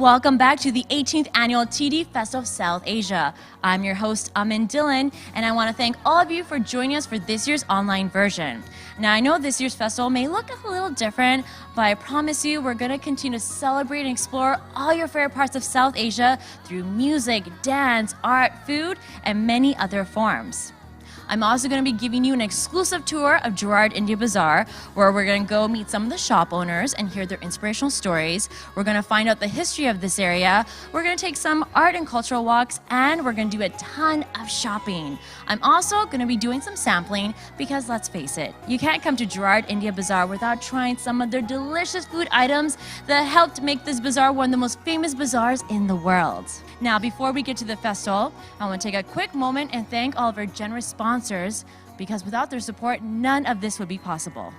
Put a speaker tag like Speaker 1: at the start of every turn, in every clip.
Speaker 1: Welcome back to the 18th Annual TD Festival of South Asia. I'm your host, Amin Dillon, and I want to thank all of you for joining us for this year's online version. Now, I know this year's festival may look a little different, but I promise you we're going to continue to celebrate and explore all your favorite parts of South Asia through music, dance, art, food, and many other forms. I'm also going to be giving you an exclusive tour of Gerrard India Bazaar, where we're going to go meet some of the shop owners and hear their inspirational stories. We're going to find out the history of this area. We're going to take some art and cultural walks, and we're going to do a ton of shopping. I'm also going to be doing some sampling because let's face it, you can't come to Gerrard India Bazaar without trying some of their delicious food items that helped make this bazaar one of the most famous bazaars in the world. Now, before we get to the festival, I want to take a quick moment and thank all of our generous sponsors, because without their support, none of this would be possible.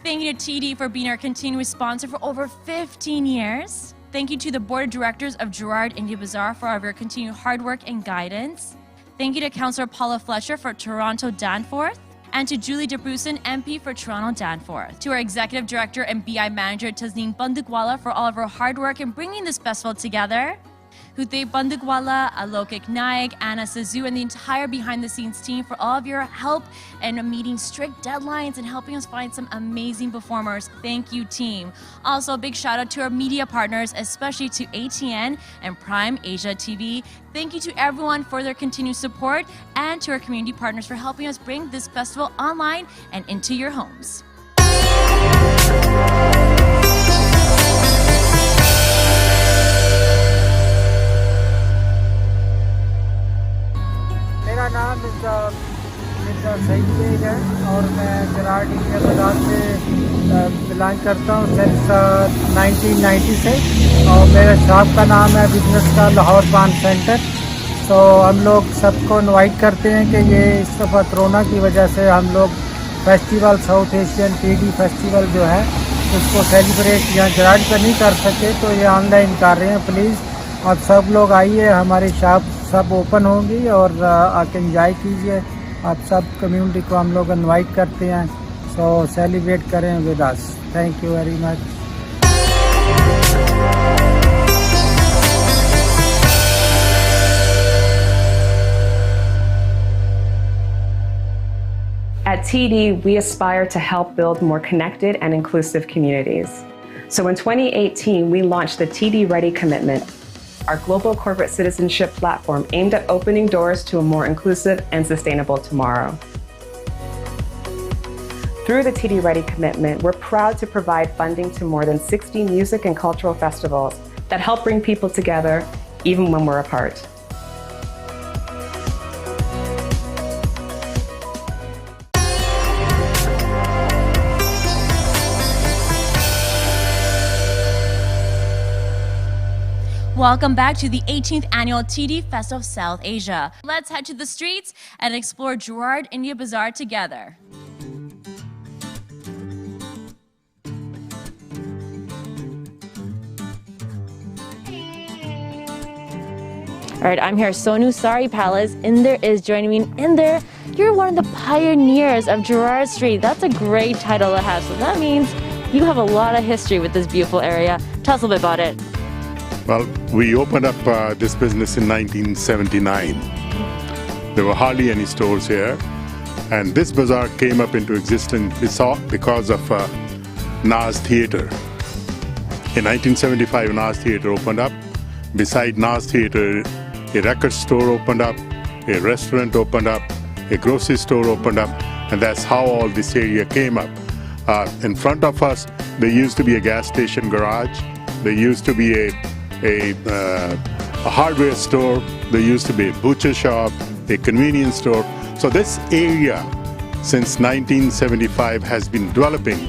Speaker 1: Thank you to TD for being our continuous sponsor for over 15 years. Thank you to the Board of Directors of Gerrard India Bazaar for all of your continued hard work and guidance. Thank you to Councillor Paula Fletcher for Toronto Danforth, and to Julie DeBruson, MP for Toronto Danforth. To our Executive Director and BI Manager, Tasneem Bandukwala, for all of her hard work in bringing this festival together. Hudev Bandukwala, Alokik Naik, Anna Sazu, and the entire behind-the-scenes team for all of your help and meeting strict deadlines and helping us find some amazing performers. Thank you, team. Also, a big shout out to our media partners, especially to ATN and Prime Asia TV. Thank you to everyone for their continued support, and to our community partners for helping us bring this festival online and into your homes.
Speaker 2: मेरा नाम Mirza Saeed bag है और मैं gerrard India बाज़ार से belong करता हूँ since 1990 से, और मेरे शॉप का नाम है बिजनेस का लाहौर पान सेंटर। तो हम लोग सबको इनवाइट करते हैं कि ये इस दफ़ा कोरोना की वजह से हम लोग festival south Asian TD festival जो है उसको सेलिब्रेट यहाँ gerrard पे नहीं कर सके, तो ये ऑनलाइन कर रहे हैं। प्लीज़ आप सब लोग आइए, हमारी शॉप सब ओपन होंगी और आके एंजॉय कीजिए। आप सब कम्युनिटी को हम लोग इनवाइट करते हैं, सो सेलिब्रेट करें with us. Thank you very much.
Speaker 3: At TD, we aspire to help build more connected and inclusive communities. So in 2018, we launched the TD Ready Commitment, our global corporate citizenship platform aimed at opening doors to a more inclusive and sustainable tomorrow. Through the TD Ready Commitment, we're proud to provide funding to more than 60 music and cultural festivals that help bring people together even when we're apart.
Speaker 1: Welcome back to the 18th Annual TD Festival of South Asia. Let's head to the streets and explore Gerrard India Bazaar together. All right, I'm here. Sonu Sari Palace. Inder is joining me. Inder, you're one of the pioneers of Gerrard Street. That's a great title to have. So that means you have a lot of history with this beautiful area. Tell us a little bit about it.
Speaker 4: Well, we opened up this business in 1979. There were hardly any stores here, and this bazaar came up into existence because of Naz Theatre. In 1975, Naz Theatre opened up. Beside Naz Theatre, a record store opened up, a restaurant opened up, a grocery store opened up, and that's how all this area came up. In front of us, there used to be a gas station garage. There used to be a hardware store. There used to be a butcher shop, a convenience store. So this area since 1975 has been developing,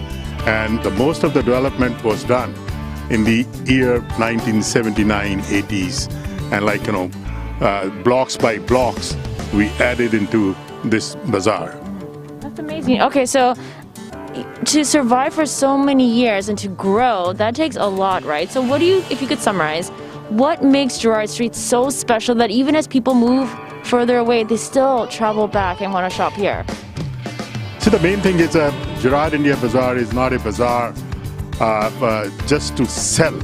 Speaker 4: and the most of the development was done in the year 1979, 80s. And blocks by blocks, we added into this bazaar.
Speaker 1: That's amazing. Okay, so to survive for so many years and to grow, that takes a lot, right? So if you could summarize, what makes Gerrard Street so special that even as people move further away, they still travel back and want to shop here?
Speaker 4: So the main thing is Gerrard India Bazaar is not a bazaar just to sell.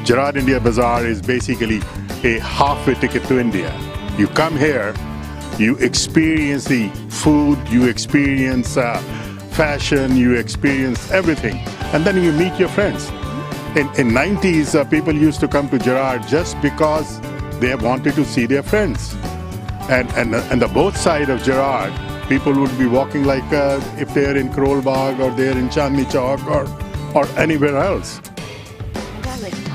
Speaker 4: Gerard India Bazaar is basically a halfway ticket to India. You come here, you experience the food, you experience fashion, you experience everything, and then you meet your friends. In 90s, people used to come to Gerard just because they wanted to see their friends. And the both side of Gerard, people would be walking like if they're in Karol Bagh or they're in Chandni Chowk or anywhere else.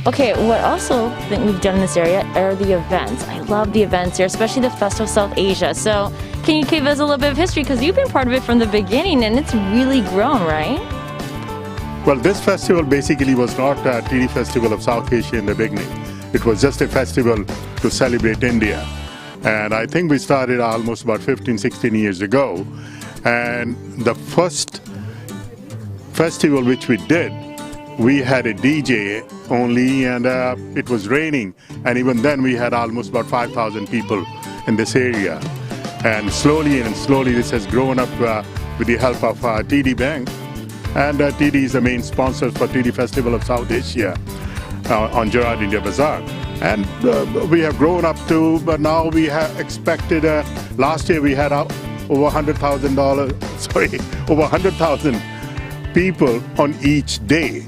Speaker 1: Okay, what also think we've done in this area are the events. I love the events here, especially the Festival of South Asia. So can you give us a little bit of history? Because you've been part of it from the beginning and it's really grown, right?
Speaker 4: Well, this festival basically was not a TD Festival of South Asia in the beginning. It was just a festival to celebrate India. And I think we started almost about 15, 16 years ago. And the first festival which we did, we had a DJ only, and it was raining, and even then we had almost about 5,000 people in this area. And slowly this has grown up with the help of TD Bank, and TD is the main sponsor for TD Festival of South Asia on Gerard India Bazaar. And we have grown up to, but now we have expected, last year we had over $100,000 people on each day.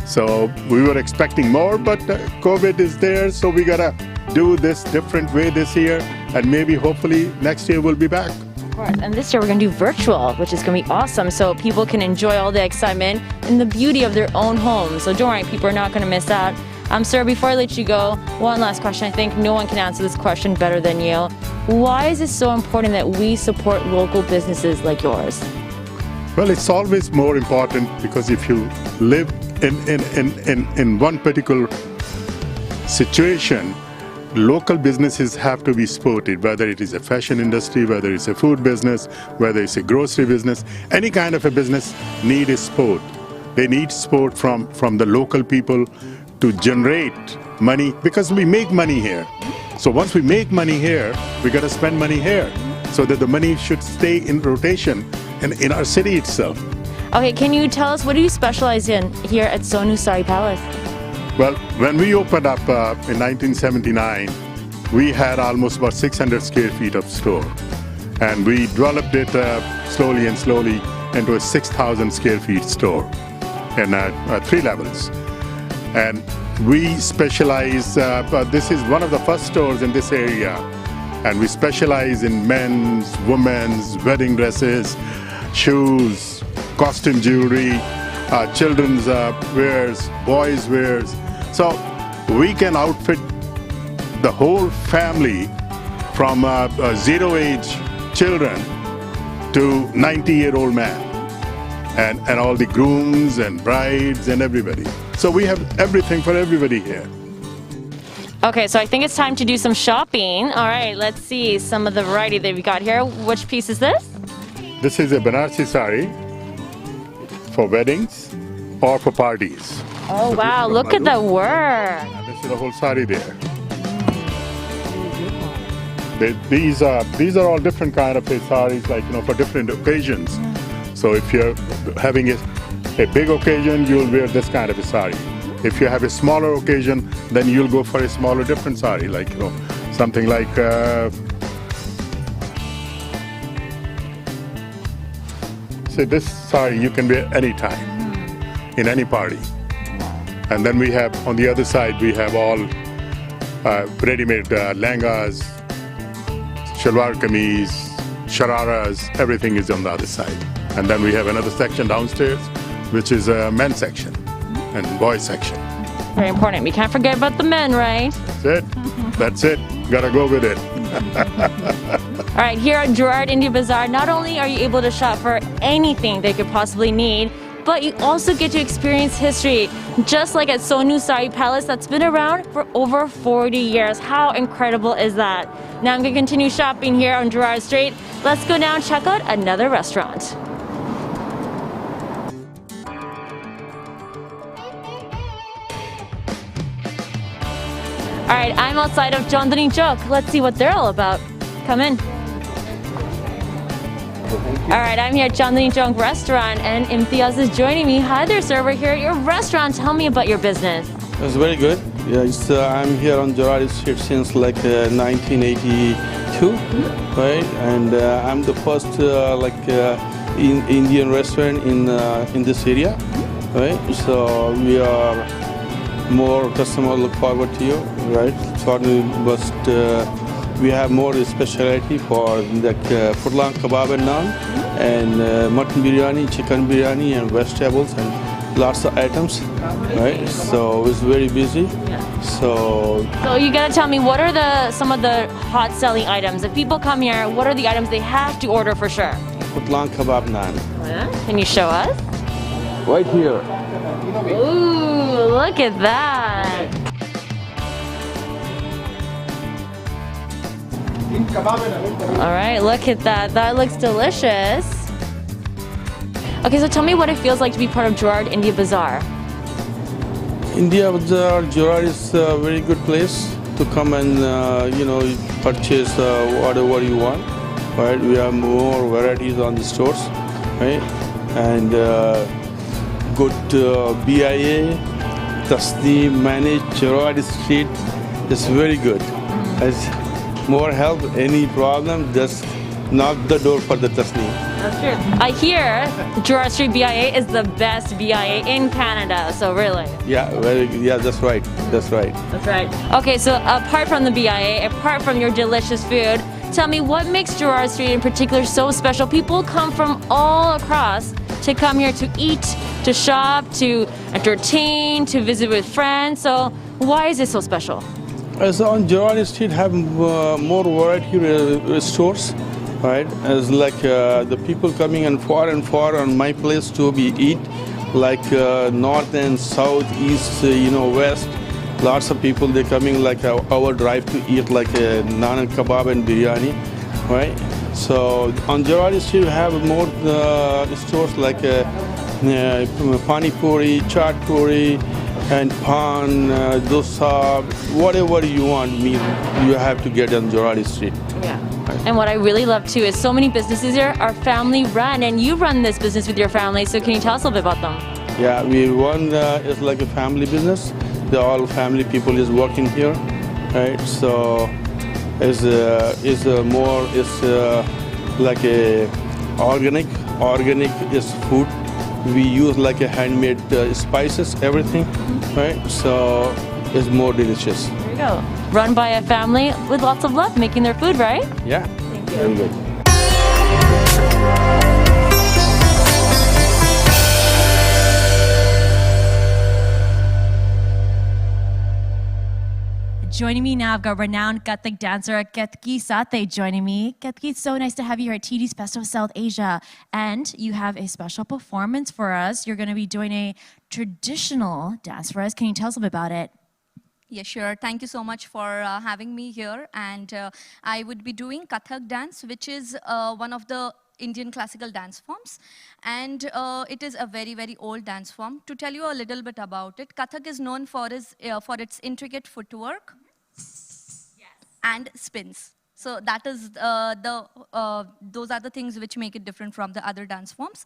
Speaker 4: So we were expecting more, but COVID is there, so we gotta do this different way this year, and maybe hopefully next year we'll be back.
Speaker 1: Of course, and this year we're gonna do virtual, which is gonna be awesome, so people can enjoy all the excitement and the beauty of their own homes. So don't worry, people are not gonna miss out. Sir, before I let you go, one last question. I think no one can answer this question better than you. Why is it so important that we support local businesses like yours?
Speaker 4: Well, it's always more important because if you live in one particular situation, local businesses have to be supported, whether it is a fashion industry, whether it's a food business, whether it's a grocery business, any kind of a business needs support. They need support from the local people to generate money, because we make money here. So once we make money here, we got to spend money here so that the money should stay in rotation in our city itself.
Speaker 1: Okay, can you tell us, what do you specialize in here at Sonu Sari Palace?
Speaker 4: Well, when we opened up in 1979, we had almost about 600 square feet of store. And we developed it slowly into a 6,000 square feet store in 3 levels. And we specialize, this is one of the first stores in this area, and we specialize in men's, women's, wedding dresses, shoes, costume jewelry, children's wares, boys' wares. So we can outfit the whole family from 0-age children to 90-year-old man, and all the grooms and brides and everybody. So we have everything for everybody here.
Speaker 1: Okay, so I think it's time to do some shopping. All right, let's see some of the variety that we got here. Which piece is this?
Speaker 4: This is a Banarsi sari for weddings or for parties.
Speaker 1: Oh,
Speaker 4: so
Speaker 1: wow, look at the work.
Speaker 4: This is the whole sari there. These are all different kind of saris, like, for different occasions. So if you're having a big occasion, you'll wear this kind of a sari. If you have a smaller occasion, then you'll go for a smaller, different sari, like, something like say this sari you can wear anytime, in any party. And then we have, on the other side, we have all ready-made langas, shalwar kameez, shararas, everything is on the other side. And then we have another section downstairs, which is a men's section and boys section.
Speaker 1: Very important. We can't forget about the men, right?
Speaker 4: That's it. That's it. Gotta go with it.
Speaker 1: All right, here at Gerard India Bazaar, not only are you able to shop for anything they could possibly need, but you also get to experience history, just like at Sonu Sari Palace that's been around for over 40 years. How incredible is that? Now I'm going to continue shopping here on Gerard Street. Let's go now and check out another restaurant. All right, I'm outside of Chandni Chowk. Let's see what they're all about. Come in. All right, I'm here at Chandni Chowk restaurant, and Imtiaz is joining me. Hi there, sir. We're here at your restaurant. Tell me about your business.
Speaker 5: It's very good. I'm here on Joradi Street since like 1982, right? And I'm the first Indian restaurant in this area, right? So we are more customer look forward to you, right? Sorry, but we have more specialty for like furlan kebab and naan, and mutton biryani, chicken biryani, and vegetables and lots of items, right? So it's very busy. So
Speaker 1: you gotta tell me, what are some of the hot selling items? If people come here, what are the items they have to order for sure?
Speaker 5: furlan kebab naan.
Speaker 1: Can you show us?
Speaker 5: Right here.
Speaker 1: Ooh, look at that. All right, look at that. That looks delicious. Okay, so tell me what it feels like to be part of Gerard India Bazaar.
Speaker 5: India Bazaar, Gerard is a very good place to come and purchase whatever you want. Right, we have more varieties on the stores, right, and good BIA, Tasneem, managed Gerard Street is very good. As more help, any problem, just knock the door for the Tasneem.
Speaker 1: That's true. I hear the Gerard Street BIA is the best BIA in Canada, so really.
Speaker 5: Yeah, that's right. That's right.
Speaker 1: That's right. Okay, so apart from the BIA, apart from your delicious food, tell me what makes Gerard Street in particular so special? People come from all across to come here to eat, to shop, to entertain, to visit with friends. So why is it so special?
Speaker 5: So on Gerard Street have more variety stores, right? As like the people coming and far on my place to be eat, like north and south, east, west. Lots of people they coming like our drive to eat like naan and kebab and biryani, right? So on Gerard Street we have more stores like pani puri, chaat puri, and pan, dosa, whatever you want, you have to get on Gerard Street.
Speaker 1: Yeah. And what I really love too is so many businesses here are family run, and you run this business with your family. So can you tell us a little bit about them?
Speaker 5: Yeah, we run it's like a family business. The all family people is working here, right? So it's like a organic. Organic is food. We use like a handmade spices, everything, right? So it's more delicious.
Speaker 1: There you go. Run by a family with lots of love, making their food, right?
Speaker 5: Yeah.
Speaker 1: Thank you.
Speaker 5: Very good.
Speaker 1: Joining me now, I've got renowned Kathak dancer Ketki Sathe joining me. Ketki, it's so nice to have you here at TD's Festival of South Asia. And you have a special performance for us. You're going to be doing a traditional dance for us. Can you tell us a bit about it?
Speaker 6: Yeah, sure. Thank you so much for having me here. And I would be doing Kathak dance, which is one of the Indian classical dance forms, and it is a very, very old dance form. To tell you a little bit about it, Kathak is known for its intricate footwork and spins. So that is those are the things which make it different from the other dance forms.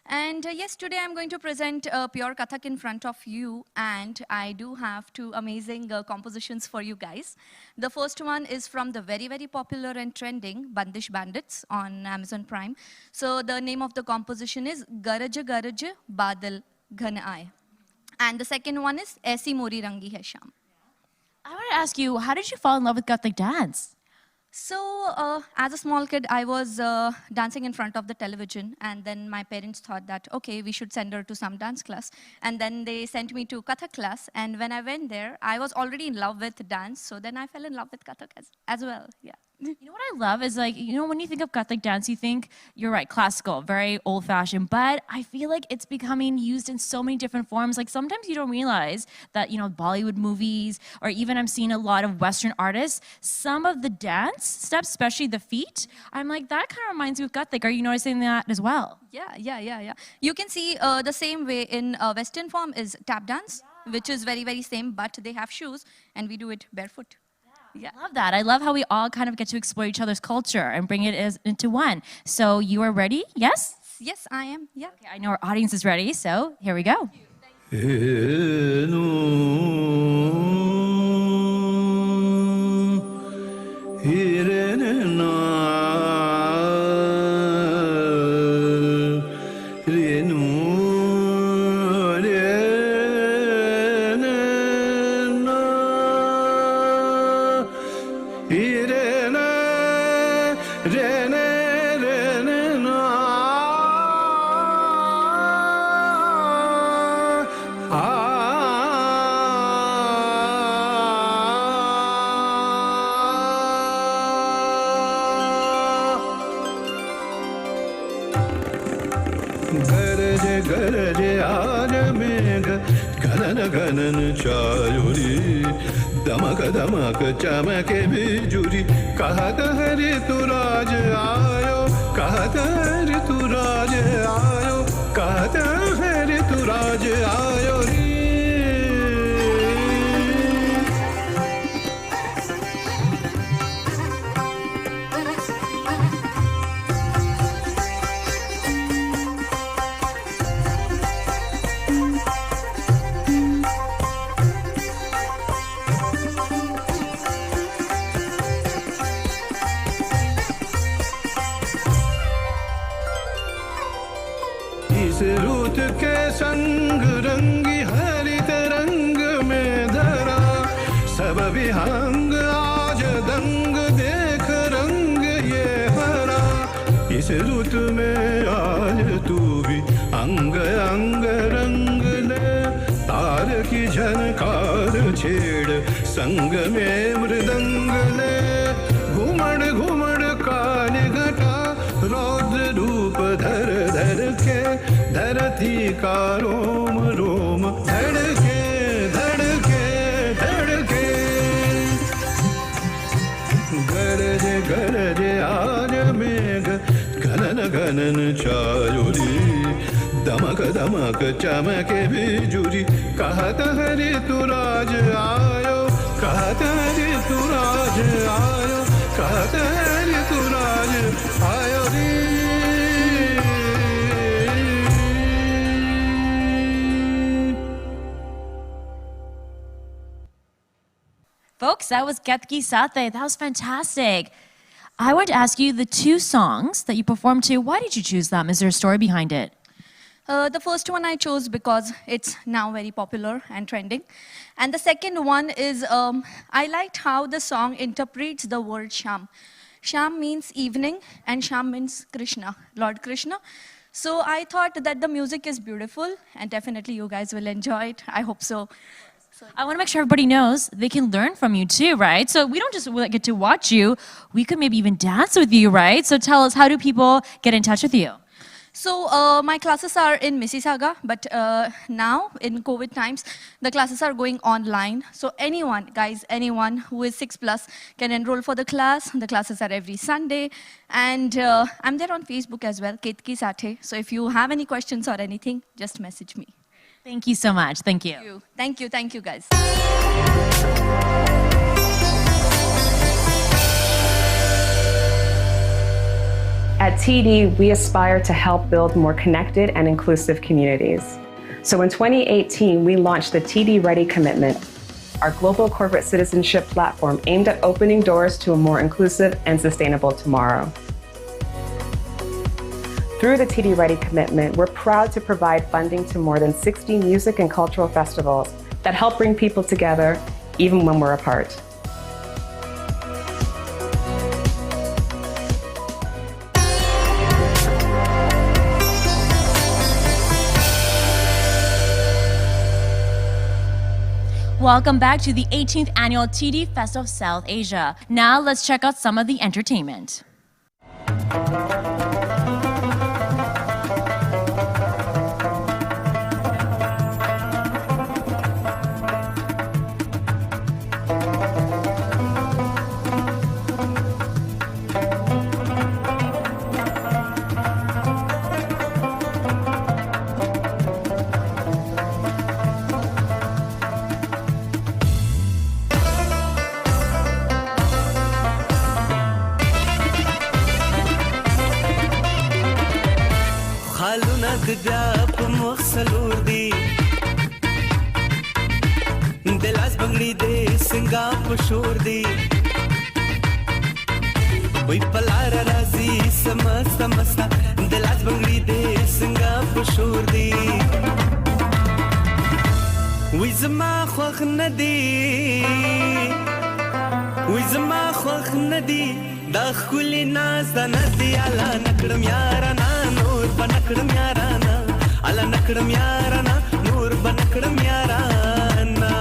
Speaker 6: And yes, today I'm going to present pure Kathak in front of you, and I do have two amazing compositions for you guys. The first one is from the very, very popular and trending Bandish Bandits on Amazon Prime. So the name of the composition is Garaj Garaj Badal Ghan Aaye. And the second one is Aisi Mori Rangi Hai Sham.
Speaker 1: I want to ask you, how did you fall in love with Kathak dance?
Speaker 6: So, as a small kid, I was dancing in front of the television, and then my parents thought that, okay, we should send her to some dance class. And then they sent me to Kathak class, and when I went there, I was already in love with dance, so then I fell in love with Kathak as well, yeah.
Speaker 1: You know what I love is when you think of Kathak dance, you think, you're right, classical, very old-fashioned, but I feel like it's becoming used in so many different forms. Like sometimes you don't realize that, Bollywood movies, or even I'm seeing a lot of Western artists, some of the dance steps, especially the feet, I'm like, that kind of reminds me of Kathak. Are you noticing that as well?
Speaker 6: Yeah. You can see the same way in Western form is tap dance, which is very, very same, but they have shoes, and we do it barefoot. Yeah.
Speaker 1: I love that. I love how we all kind of get to explore each other's culture and bring it into one. So you are ready? Yes?
Speaker 6: Yes, I am. Yeah.
Speaker 1: Okay, I know our audience is ready, so here we go.
Speaker 6: Thank
Speaker 7: गरजे गरजे आज मेघ घनन घनन चायुरी दमक दमक चमके बिजुरी कहत हरि तू राज आयो कहत हरि तू राज आयो कहत हरि तू राज आयो रे इस रुत के संग रंगी हरित रंग में धरा सब विहंग आज दंग देख रंग ये हरा इस रुत में आज तू भी अंग अंग रंग ले तार की झनकार छेड़ संग में मृदंग ले घुमड़ घुमड़ काल घटा रौद्र रूप धर धर के धरती का रोम रोम धड़के धड़के धड़के गरजे गरजे आज मेघ घनन घनन चायुरी दमक दमक चमके बिजुरी कहत हरि तू राज आयो कहत हरि तू राज आयो कहत हरि तू राज आयो रे
Speaker 1: Folks, that was Ketki Sathe. That was fantastic. I want to ask you the two songs that you performed to. Why did you choose them? Is there a story behind it?
Speaker 6: The first one I chose because it's now very popular and trending. And the second one is I liked how the song interprets the word Sham. Sham means evening and Sham means Krishna, Lord Krishna. So I thought that the music is beautiful and definitely you guys will enjoy it. I hope so.
Speaker 1: I want to make sure everybody knows they can learn from you too, right? So we don't just get to watch you, we could maybe even dance with you, right? So tell us, how do people get in touch with you?
Speaker 6: So my classes are in Mississauga, but now in COVID times, the classes are going online. So anyone, guys, anyone who is 6+ can enroll for the class. The classes are every Sunday. And I'm there on Facebook as well, Ketki Sathe. So if you have any questions or anything, just message me.
Speaker 1: Thank you so much. Thank you.
Speaker 6: Thank you, guys.
Speaker 3: At TD, we aspire to help build more connected and inclusive communities. So in 2018, we launched the TD Ready Commitment, our global corporate citizenship platform aimed at opening doors to a more inclusive and sustainable tomorrow. Through the TD Ready Commitment, we're proud to provide funding to more than 60 music and cultural festivals that help bring people together, even when we're apart.
Speaker 1: Welcome back to the 18th annual TD Fest of South Asia. Now let's check out some of the entertainment.
Speaker 8: خالونا دجاب مخسلور دي बंगड़ी they Singapore शोर दे वही पलारा राजी समस्ता मस्ता दिलाज बंगड़ी दे Singapore शोर दे वही जमा ख्वाख नदी वही जमा ख्वाख नदी दाखुली नाज दा नदी आला नकड़म याराना नूर बनकड़म याराना आला नकड़म याराना नूर बनकड़म याराना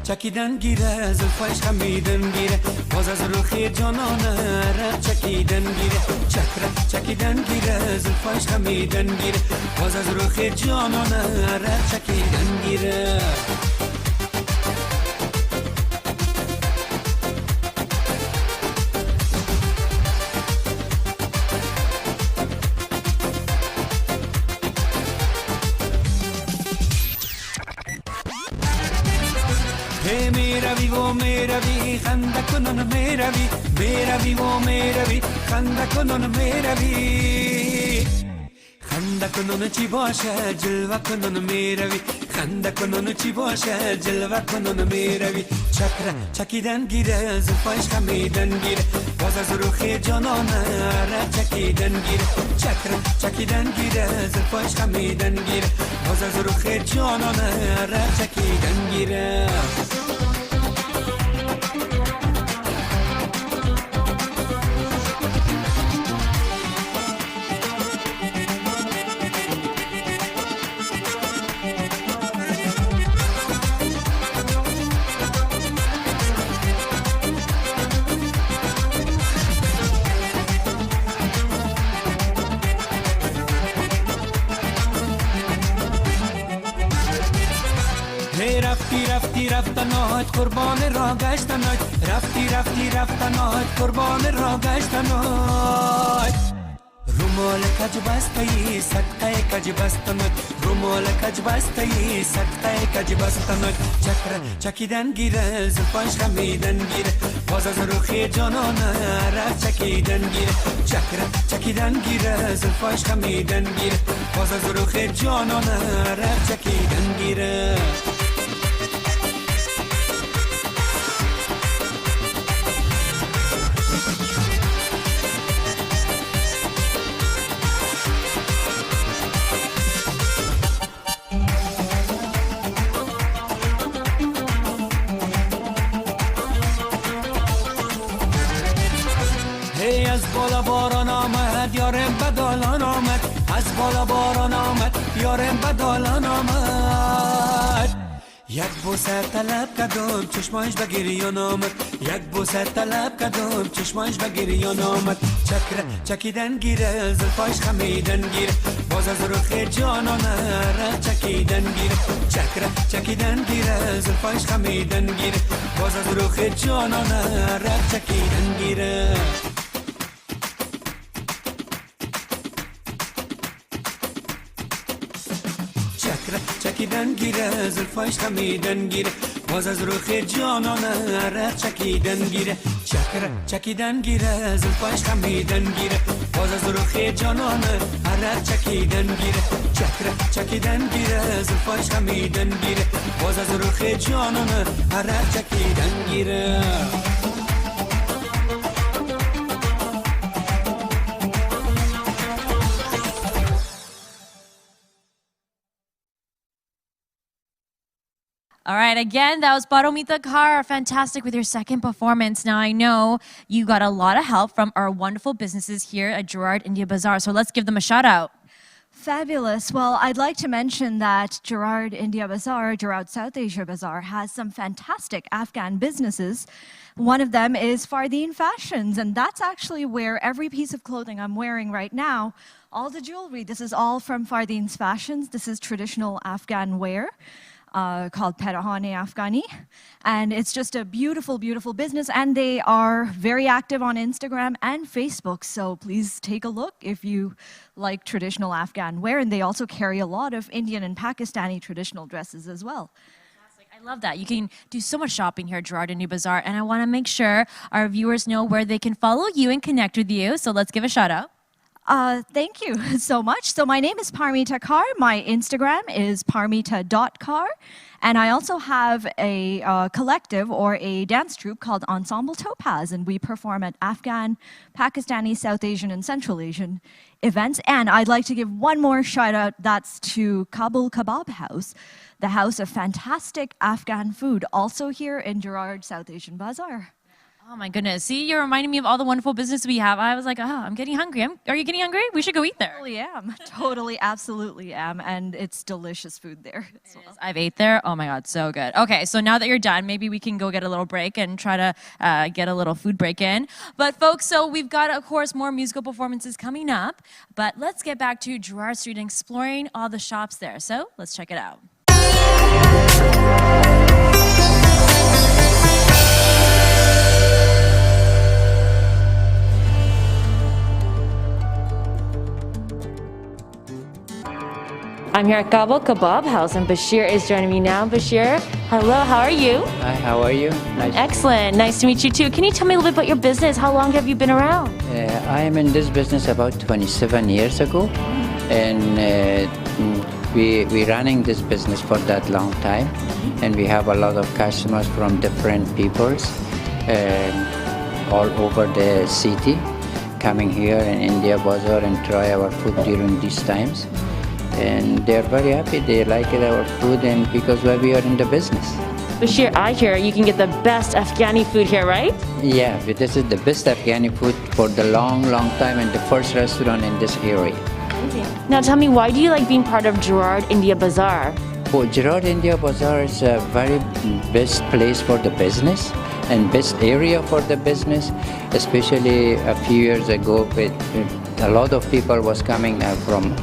Speaker 8: چکیدن گیره زلفایش خمیدن گیره باز از روخی جانانه رد چکیدن گیره چکیدن گیره زلفایش خمیدن گیره باز از روخی جانانه رد چکیدن گیره मेरा भी खंदा कुनन मेरा भी वो मेरा भी खंदा कुनन मेरा भी खंदा कुनन ची बाशा जलवा कुनन मेरा भी खंदा कुनन ची बाशा जलवा कुनन मेरा भी चक्र चकीदन गिरे जुल्फाइश खमीदन गिरे बाज़ az ruhi janana ra चकीदन गिरे चक्र चकीदन गिरे जुल्फाइश खमीदन गिरे बाज़ az ruhi janana ra चकीदन गिरे رفتی رفتنات قربان را گشتنات رفتی رفتنات قربان را گشتنات رومال کج بستی صدقه کج بستنات رومال کج بستی صدقه کج بستنات چکیدن گیره زلفاش خمیدن گیره باز از روخی جانان را چکیدن گیره چکیدن گیره زلفاش خمیدن گیره باز از روخی جانان را چکیدن گیره از بالا باران آمد یارم بدالان آمد از بالا باران آمد یارم بدالان آمد یک بوسه طلب کردم چشمایش به گریان آمد یک بوسه طلب کردم چشمایش به گریان آمد چکیدن گیره زلفایش خمیدن گیره باز از روخ جانان را چکیدن گیره چکیدن گیره زلفایش خمیدن گیره باز از روخ جانان را چکیدن گیره چکیدن گیره زلفایش خمیدن گیره باز از روخ جانان را چکیدن گیره چکیدن گیره زلفایش خمیدن گیره باز از روخ جانان را چکیدن گیره چکیدن گیره زلفایش خمیدن گیره باز از روخ جانان را چکیدن گیره
Speaker 1: All right, again, that was Paromita Kar, fantastic with your second performance. Now, I know you got a lot of help from our wonderful businesses here at Gerard India Bazaar, so let's give them a shout out.
Speaker 9: Fabulous. Well, I'd like to mention that Gerard India Bazaar, Gerard South Asia Bazaar, has some fantastic Afghan businesses. One of them is Fardeen Fashions, and that's actually where every piece of clothing I'm wearing right now, all the jewelry, this is all from Fardeen's Fashions. This is traditional Afghan wear. Called Perahane Afghani. And it's just a beautiful, beautiful business. And they are very active on Instagram and Facebook. So please take a look if you like traditional Afghan wear. And they also carry a lot of Indian and Pakistani traditional dresses as well.
Speaker 1: I love that. You can do so much shopping here at Gerard India Bazaar. And I want to make sure our viewers know where they can follow you and connect with you. So let's give a shout out.
Speaker 9: Thank you so much. So my name is Parmita Kar. My Instagram is parmita.kar. And I also have a collective or a dance troupe called Ensemble Topaz. And we perform at Afghan, Pakistani, South Asian, and Central Asian events. And I'd like to give one more shout out. That's to Kabul Kebab House, the house of fantastic Afghan food, also here in Gerard South Asian Bazaar.
Speaker 1: Oh my goodness. See, you're reminding me of all the wonderful business we have. I was like, oh, I'm getting hungry. Are you getting hungry? We should go eat there.
Speaker 9: Totally am. Totally, absolutely am. And it's delicious food there as well.
Speaker 1: I've ate there. Oh my God, so good. Okay, so now that you're done, maybe we can go get a little break and try to get a little food break in. But folks, so we've got, of course, more musical performances coming up. But let's get back to Gerard Street and exploring all the shops there. So let's check it out. I'm here at Kabul Kebab House and Bashir is joining me now. Bashir, hello, how are you?
Speaker 10: Hi, how are you?
Speaker 1: Excellent, nice to meet you too. Can you tell me a little bit about your business? How long have you been around?
Speaker 10: I am in this business about 27 years ago, and we're running this business for that long time, and we have a lot of customers from different peoples all over the city coming here in India Bazaar and try our food during these times. And they're very happy. They like our food, and because we are in the business.
Speaker 1: Bashir, I hear you can get the best Afghani food here, right?
Speaker 10: Yeah, this is the best Afghani food for the long time, and the first restaurant in this area.
Speaker 1: Now tell me, why do you like being part of Gerard India Bazaar?
Speaker 10: Well, Gerard India Bazaar is a very best place for the business and best area for the business, especially a few years ago. A lot of people was coming from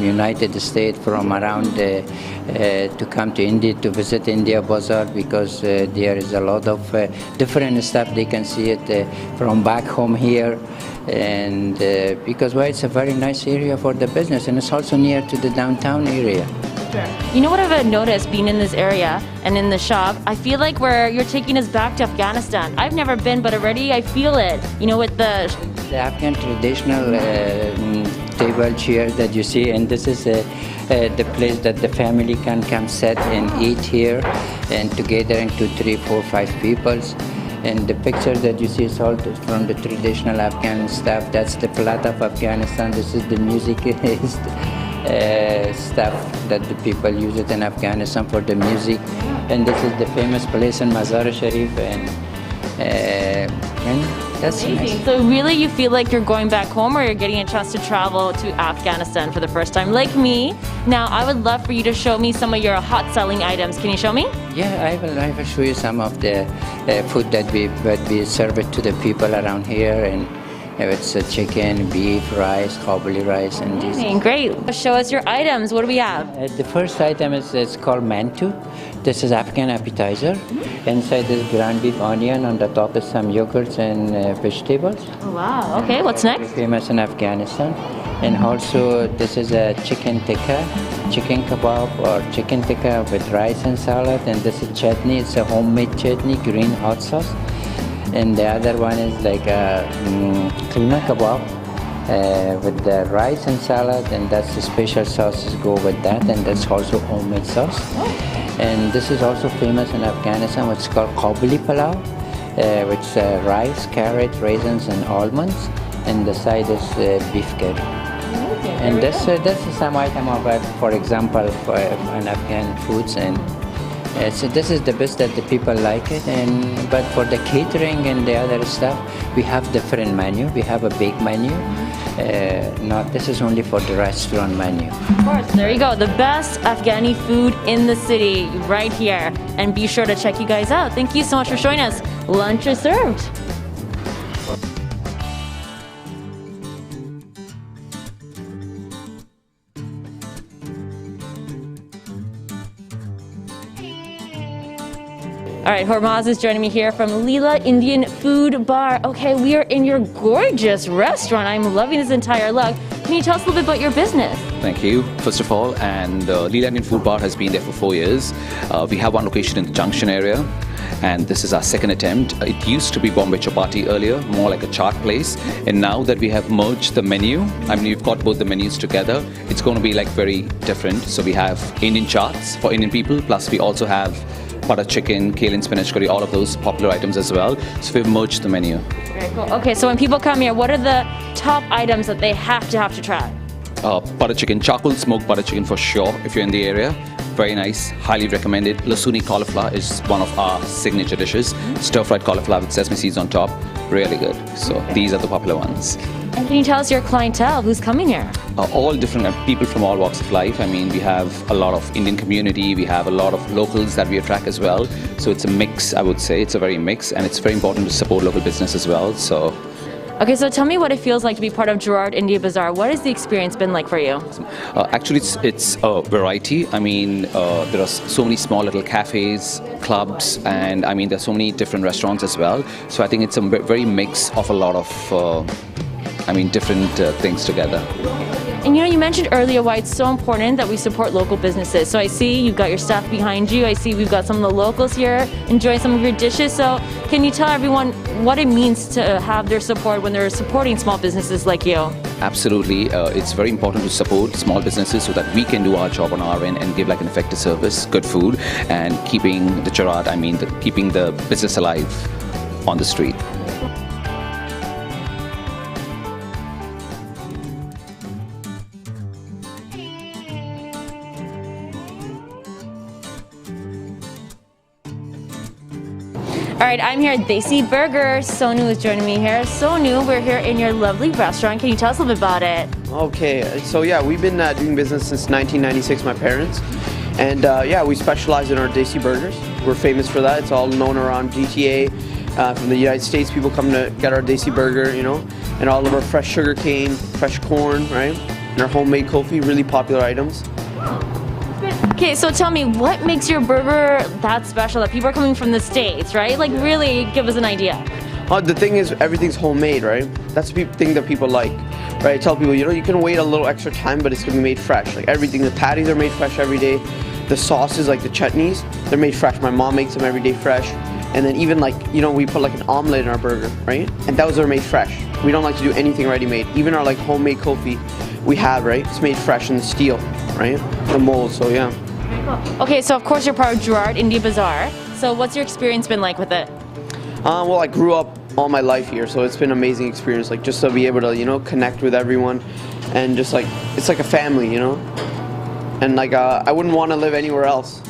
Speaker 10: United States, from around to come to India to visit India Bazaar, because there is a lot of different stuff. They can see it from back home here, and because it's a very nice area for the business, and it's also near to the downtown area.
Speaker 1: You know what I've noticed being in this area and in the shop? I feel like you're taking us back to Afghanistan. I've never been, but already I feel it. You know, with the
Speaker 10: Afghan traditional table chair that you see, and this is the place that the family can come sit and eat here, and together into 3, 4, 5 peoples. And the picture that you see is all from the traditional Afghan stuff. That's the flag of Afghanistan. This is the music stuff that the people use it in Afghanistan for the music. And this is the famous place in Mazar Sharif, and that's
Speaker 1: amazing.
Speaker 10: Nice.
Speaker 1: So really you feel like you're going back home, or you're getting a chance to travel to Afghanistan for the first time, like me. Now I would love for you to show me some of your hot selling items. Can you show me?
Speaker 10: Yeah, I will show you some of the food that we serve it to the people around here, and it's chicken, beef, rice, kabuli rice, and these.
Speaker 1: Great. Show us your items. What do we have?
Speaker 10: The first item is called mantu. This is Afghan appetizer. Inside is ground beef, onion. On the top is some yogurts and vegetables.
Speaker 1: Oh, wow. Okay, what's next?
Speaker 10: Famous in Afghanistan. And also this is a chicken tikka, chicken kebab or chicken tikka with rice and salad. And this is chutney. It's a homemade chutney, green hot sauce. And the other one is like a keema kebab with the rice and salad, and that's the special sauces go with that, and that's also homemade sauce. And this is also famous in Afghanistan, what's called kabuli palau, which is rice, carrot, raisins, and almonds, and the side is beef curry. And that's some item of, for example, for an Afghan foods, and so this is the best that the people like it. And but for the catering and the other stuff, we have different menu. We have a big menu, Not, this is only for the restaurant menu.
Speaker 1: Of course, there you go. The best Afghani food in the city right here. And be sure to check you guys out. Thank you so much for showing us. Lunch is served. All right, Hormaz is joining me here from Leela Indian Food Bar. Okay, we are in your gorgeous restaurant. I'm loving this entire look. Can you tell us a little bit about your business?
Speaker 11: Thank you, first of all. And Leela Indian Food Bar has been there for 4 years. We have one location in the Junction area, and this is our second attempt. It used to be Bombay Chapati earlier, more like a chaat place. And now that we have merged the menu, I mean, we've got both the menus together, it's going to be like very different. So we have Indian chaats for Indian people, plus we also have butter chicken, kale and spinach curry, all of those popular items as well. So we've merged the menu.
Speaker 1: Very cool. Okay, so when people come here, what are the top items that they have to try?
Speaker 11: Butter chicken, charcoal smoked butter chicken for sure if you're in the area. Very nice, highly recommended. Lasuni cauliflower is one of our signature dishes. Stir-fried cauliflower with sesame seeds on top, really good. So these are the popular ones.
Speaker 1: And can you tell us your clientele, who's coming here?
Speaker 11: All different people from all walks of life. I mean, we have a lot of Indian community, we have a lot of locals that we attract as well. So it's a mix, I would say. It's a very mix, and it's very important to support local business as well. So.
Speaker 1: Okay, so tell me what it feels like to be part of Gerard India Bazaar. What has the experience been like for you?
Speaker 11: Actually, it's a variety. I mean, there are so many small little cafes, clubs, and I mean, there's so many different restaurants as well. So I think it's a very mix of a lot of different things together.
Speaker 1: And you mentioned earlier why it's so important that we support local businesses. So I see you've got your staff behind you. I see we've got some of the locals here enjoying some of your dishes. So can you tell everyone what it means to have their support when they're supporting small businesses like you?
Speaker 11: Absolutely. It's very important to support small businesses so that we can do our job on our end and give like an effective service, good food, and keeping the Gerard, keeping the business alive on the street.
Speaker 1: All right, I'm here at Desi Burger. Sonu is joining me here. Sonu, we're here in your lovely restaurant. Can you tell us a little bit about it?
Speaker 12: Okay, so yeah, we've been doing business since 1996, my parents. And yeah, we specialize in our Desi burgers. We're famous for that. It's all known around GTA. From the United States, people come to get our Desi burger, and all of our fresh sugar cane, fresh corn, right? And our homemade kofi, really popular items.
Speaker 1: Okay, so tell me, what makes your burger that special that people are coming from the States, right? Like, really give us an idea.
Speaker 12: The thing is, everything's homemade, right? That's the thing that people like, right? I tell people, you can wait a little extra time, but it's gonna be made fresh. Like everything, the patties are made fresh every day. The sauces, like the chutneys, they're made fresh. My mom makes them every day fresh. And then even like, we put like an omelet in our burger, right? And those are made fresh. We don't like to do anything ready-made. Even our like homemade kofi we have, right? It's made fresh in the steel, right? The mold, so yeah.
Speaker 1: Okay, so of course you're part of Gerard India Bazaar. So what's your experience been like with it?
Speaker 12: Well, I grew up all my life here, so it's been an amazing experience. Like just to be able to, connect with everyone, and just like it's like a family, And like I wouldn't want to live anywhere else,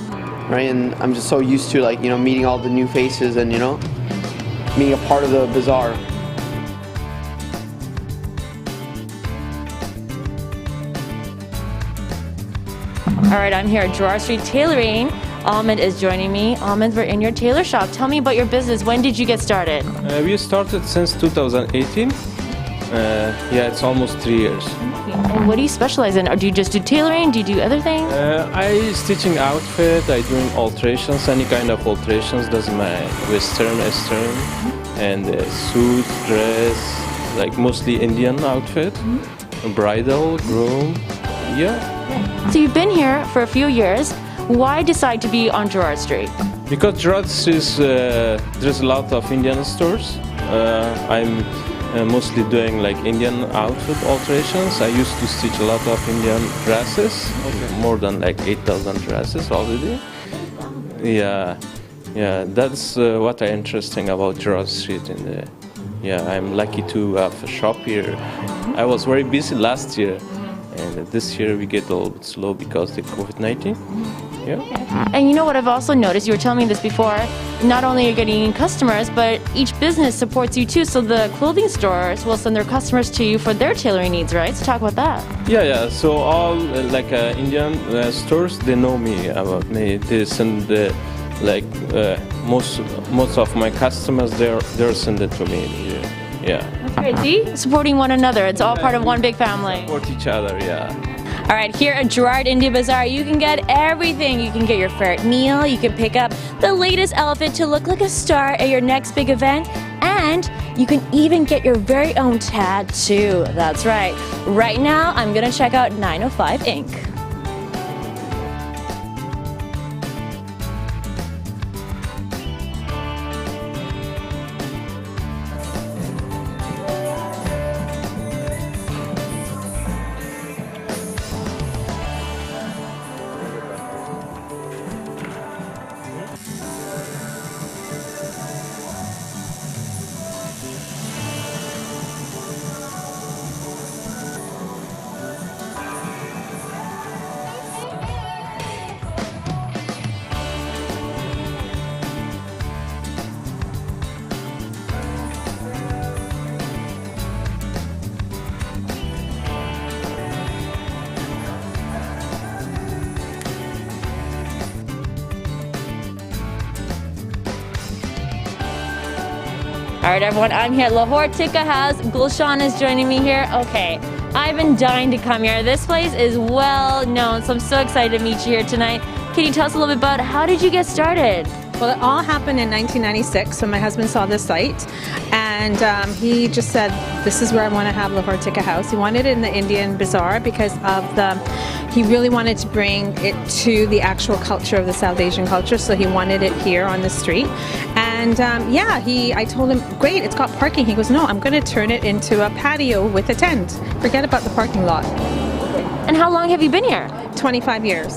Speaker 12: right? And I'm just so used to like meeting all the new faces and being a part of the bazaar.
Speaker 1: All right, I'm here at Gerard Street Tailoring. Ahmed is joining me. Ahmed, we're in your tailor shop. Tell me about your business. When did you get started?
Speaker 13: We started since 2018. Yeah, it's almost 3 years.
Speaker 1: And what do you specialize in? Or do you just do tailoring? Do you do other things?
Speaker 13: I stitching outfit. I doing alterations, any kind of alterations. Doesn't matter, Western, Eastern, and suit, dress, like mostly Indian outfit, bridal, groom. Yeah.
Speaker 1: So you've been here for a few years. Why decide to be on Gerard Street?
Speaker 13: Because Gerard Street, there's a lot of Indian stores. I'm mostly doing like Indian outfit alterations. I used to stitch a lot of Indian dresses, more than like 8,000 dresses already. Yeah, that's what is interesting about Gerard Street. I'm lucky to have a shop here. I was very busy last year. and this year we get a little bit slow because of the COVID-19. Yeah.
Speaker 1: And you know what I've also noticed, you were telling me this before, not only are you getting customers, but each business supports you too. So the clothing stores will send their customers to you for their tailoring needs, right? So talk about that.
Speaker 13: Yeah. So all Indian stores, they know me about me. They send most of my customers, they're send it to me. Yeah.
Speaker 1: That's great. See, supporting one another. It's all part of one big family.
Speaker 13: Support each other. Yeah.
Speaker 1: All right, here at Gerard India Bazaar, you can get everything. You can get your favorite meal, you can pick up the latest outfit to look like a star at your next big event, and you can even get your very own tattoo. That's right. Right now, I'm gonna check out 905 Inc. All right, everyone, I'm here at Lahore Tikka House. Gulshan is joining me here. Okay, I've been dying to come here. This place is well known, so I'm so excited to meet you here tonight. Can you tell us a little bit about how did you get started?
Speaker 14: Well, it all happened in 1996 when my husband saw this site, and he just said, this is where I want to have Lahore Tikka House. He wanted it in the Indian Bazaar because he really wanted to bring it to the actual culture of the South Asian culture, so he wanted it here on the street. And I told him, great, it's got parking. He goes, no, I'm going to turn it into a patio with a tent. Forget about the parking lot.
Speaker 1: And how long have you been here?
Speaker 14: 25 years.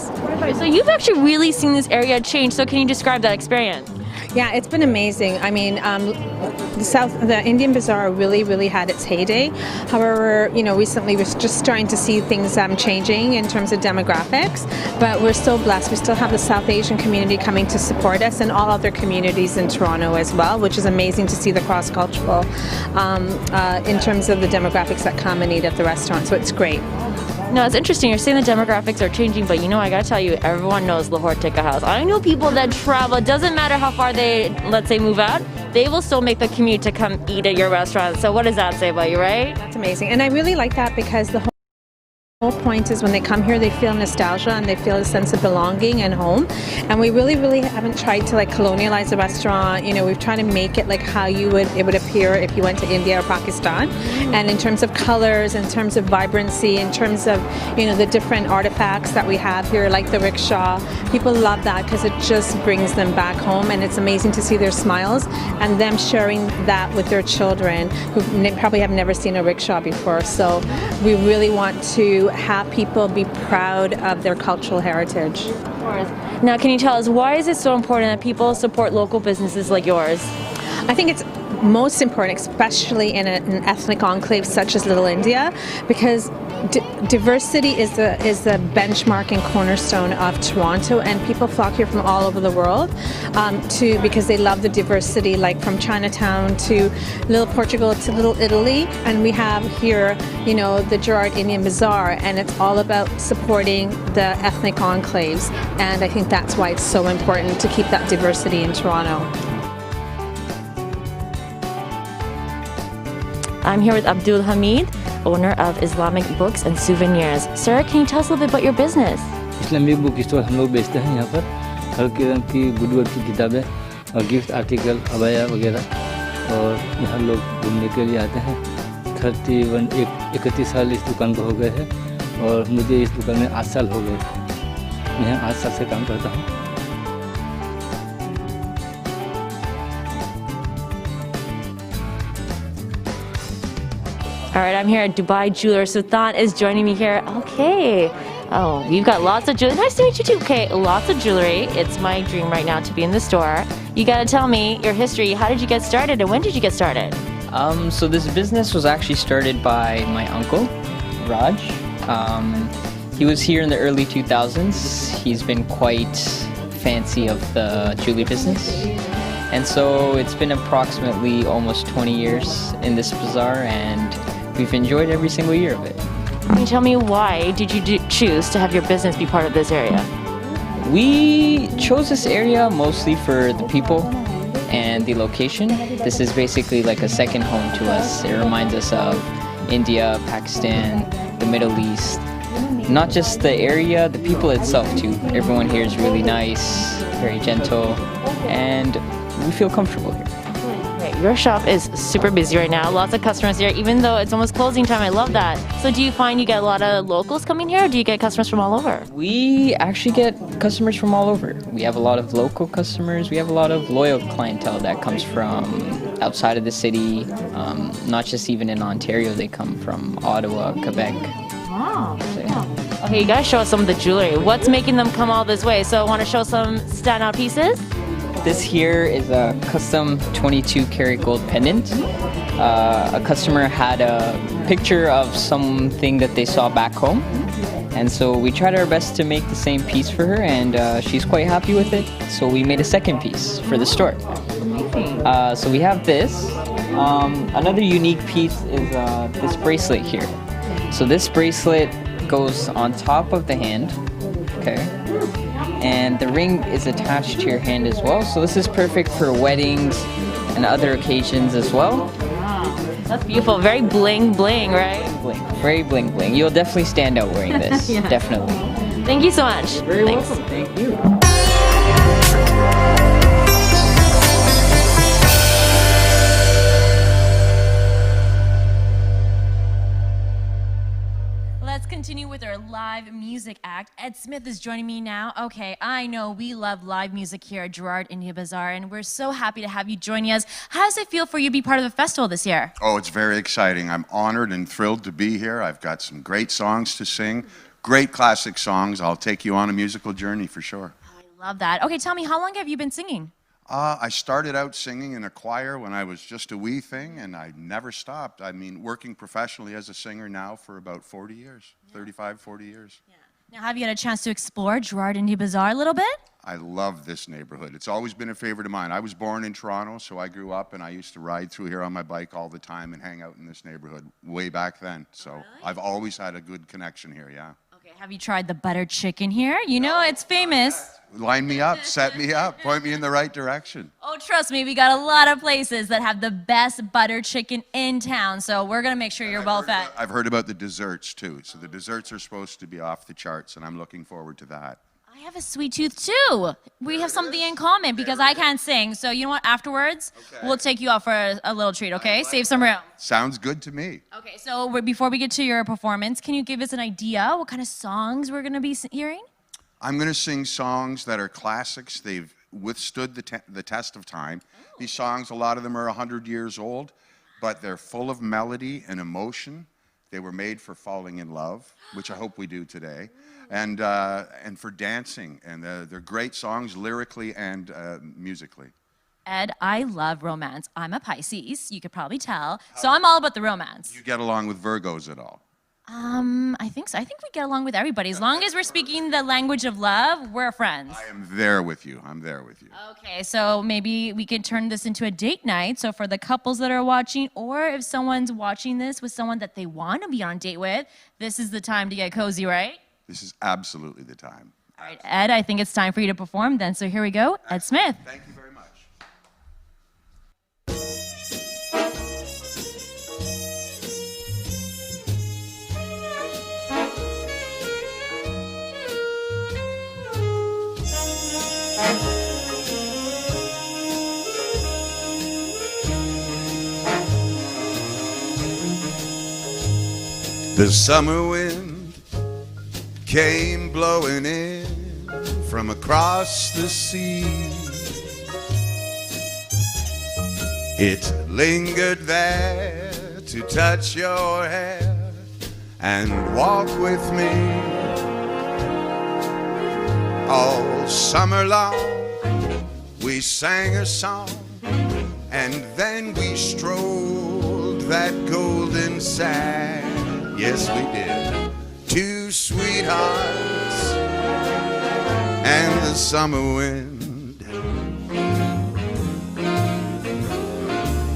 Speaker 1: So you've actually really seen this area change. So can you describe that experience?
Speaker 14: Yeah, it's been amazing. I mean, the Indian Bazaar really had its heyday. However, recently we're just starting to see things changing in terms of demographics, but we're still blessed. We still have the South Asian community coming to support us, and all other communities in Toronto as well, which is amazing to see the cross-cultural in terms of the demographics that come and eat at the restaurant. So it's great.
Speaker 1: No, it's interesting. You're saying the demographics are changing, but I gotta tell you, everyone knows Lahore Tikka House. I know people that travel. It doesn't matter how far they, let's say, move out. They will still make the commute to come eat at your restaurant. So what does that say about you, right?
Speaker 14: That's amazing. And I really like that because the whole point is when they come here, they feel nostalgia and they feel a sense of belonging and home. And we really haven't tried to colonialize the restaurant. We've tried to make it like how it would appear if you went to India or Pakistan. And in terms of colors, in terms of vibrancy, in terms of the different artifacts that we have here, like the rickshaw, people love that because it just brings them back home. And it's amazing to see their smiles and them sharing that with their children who probably have never seen a rickshaw before. So we really want to have people be proud of their cultural heritage.
Speaker 1: Of course. Now, can you tell us, why is it so important that people support local businesses like yours?
Speaker 14: I think it's most important, especially in an ethnic enclave such as Little India, because diversity is the benchmark and cornerstone of Toronto, and people flock here from all over the world because they love the diversity, like from Chinatown to Little Portugal to Little Italy. And we have here, the Gerard Indian Bazaar, and it's all about supporting the ethnic enclaves. And I think that's why it's so important to keep that diversity in Toronto.
Speaker 1: I'm here with Abdul Hamid, owner of Islamic Books and Souvenirs. Sir, can you tell us a little bit about your business?
Speaker 15: Islamic book store हम लोग बेचते हैं यहाँ पर हर किस्म की good work की किताबें और गिफ्ट आर्टिकल अबाया वगैरह और यहाँ लोग घूमने के लिए आते हैं 31 साल इस दुकान को हो गए हैं और मुझे इस दुकान में 8 साल हो गए मैं 8 साल से काम करता हूँ
Speaker 1: All right, I'm here at Dubai Jeweler. Sultan is joining me here. Okay. Oh, you've got lots of jewelry. Nice to meet you too. Okay, lots of jewelry. It's my dream right now to be in the store. You gotta tell me your history. How did you get started and when did you get started?
Speaker 16: So this business was actually started by my uncle, Raj. He was here in the early 2000s. He's been quite fancy of the jewelry business. And so it's been approximately almost 20 years in this bazaar, and we've enjoyed every single year of it.
Speaker 1: Can you tell me why did you choose to have your business be part of this area?
Speaker 16: We chose this area mostly for the people and the location. This is basically like a second home to us. It reminds us of India, Pakistan, the Middle East. Not just the area, the people itself too. Everyone here is really nice, very gentle, and we feel comfortable here.
Speaker 1: Right, your shop is super busy right now. Lots of customers here, even though it's almost closing time. I love that. So do you find you get a lot of locals coming here, or do you get customers from all over?
Speaker 16: We actually get customers from all over. We have a lot of local customers. We have a lot of loyal clientele that comes from outside of the city. Not just even in Ontario, they come from Ottawa, Quebec.
Speaker 1: Wow. So, yeah. Okay, you guys show us some of the jewelry. What's making them come all this way? So I want to show some standout pieces?
Speaker 16: This here is a custom 22 karat gold pendant. A customer had a picture of something that they saw back home. And so we tried our best to make the same piece for her, and she's quite happy with it. So we made a second piece for the store. So we have this. Another unique piece is this bracelet here. So this bracelet goes on top of the hand, okay? And the ring is attached to your hand as well. So this is perfect for weddings and other occasions as well.
Speaker 1: Wow, that's beautiful. Very bling bling, right?
Speaker 16: Bling, very bling bling. You'll definitely stand out wearing this,
Speaker 1: Yeah.
Speaker 16: definitely.
Speaker 1: Thank you so much.
Speaker 16: Very
Speaker 1: Thanks.
Speaker 16: welcome, thank you.
Speaker 1: Let's continue with our live music act. Ed Smith is joining me now. Okay, I know we love live music here at Gerard India Bazaar, and we're so happy to have you joining us. How does it feel for you to be part of the festival this year?
Speaker 17: Oh, it's very exciting. I'm honored and thrilled to be here. I've got some great songs to sing, great classic songs. I'll take you on a musical journey for sure.
Speaker 1: Love that. Okay, tell me, how long have you been singing?
Speaker 17: I started out singing in a choir when I was just a wee thing, and I never stopped. I mean, working professionally as a singer now for about 40 years, 35, 40 years.
Speaker 1: Now, have you had a chance to explore Gerard India Bazaar a little bit?
Speaker 17: I love this neighborhood. It's always been a favorite of mine. I was born in Toronto, so I grew up, and I used to ride through here on my bike all the time and hang out in this neighborhood way back then. So I've always had a good connection here, yeah.
Speaker 1: Okay, have you tried the butter chicken here? You know, it's famous.
Speaker 17: Line me up, set me up, point me in the right direction.
Speaker 1: Oh, trust me, we got a lot of places that have the best butter chicken in town, so we're gonna make sure you're well fed.
Speaker 17: I've heard about the desserts too. So the desserts are supposed to be off the charts, and I'm looking forward to that.
Speaker 1: I have a sweet tooth too. We have something in common because I can't sing. So you know what? Afterwards, we'll take you out for a little treat, okay? Save some room.
Speaker 17: Sounds good to me.
Speaker 1: Okay, so before we get to your performance, can you give us an idea what kind of songs we're gonna be hearing?
Speaker 17: I'm going to sing songs that are classics. They've withstood the test of time. These songs, a lot of them are 100 years old, but they're full of melody and emotion. They were made for falling in love, which I hope we do today, and for dancing. And they're great songs lyrically and musically.
Speaker 1: Ed, I love romance. I'm a Pisces, you could probably tell. So I'm all about the romance.
Speaker 17: You get along with Virgos at all?
Speaker 1: I think so. I think we get along with everybody. As long as we're speaking the language of love, we're friends.
Speaker 17: I am there with you. I'm there with you.
Speaker 1: Okay, so maybe we could turn this into a date night. So for the couples that are watching, or if someone's watching this with someone that they want to be on a date with, this is the time to get cozy, right?
Speaker 17: This is absolutely the time.
Speaker 1: All right, Ed, I think it's time for you to perform then. So here we go, Ed Smith.
Speaker 17: Thank you very much. The summer wind came blowing in from across the sea. It lingered there to touch your hair and walk with me. All summer long we sang a song, and then we strolled that golden sand. Yes, we did. To two sweethearts and the summer wind.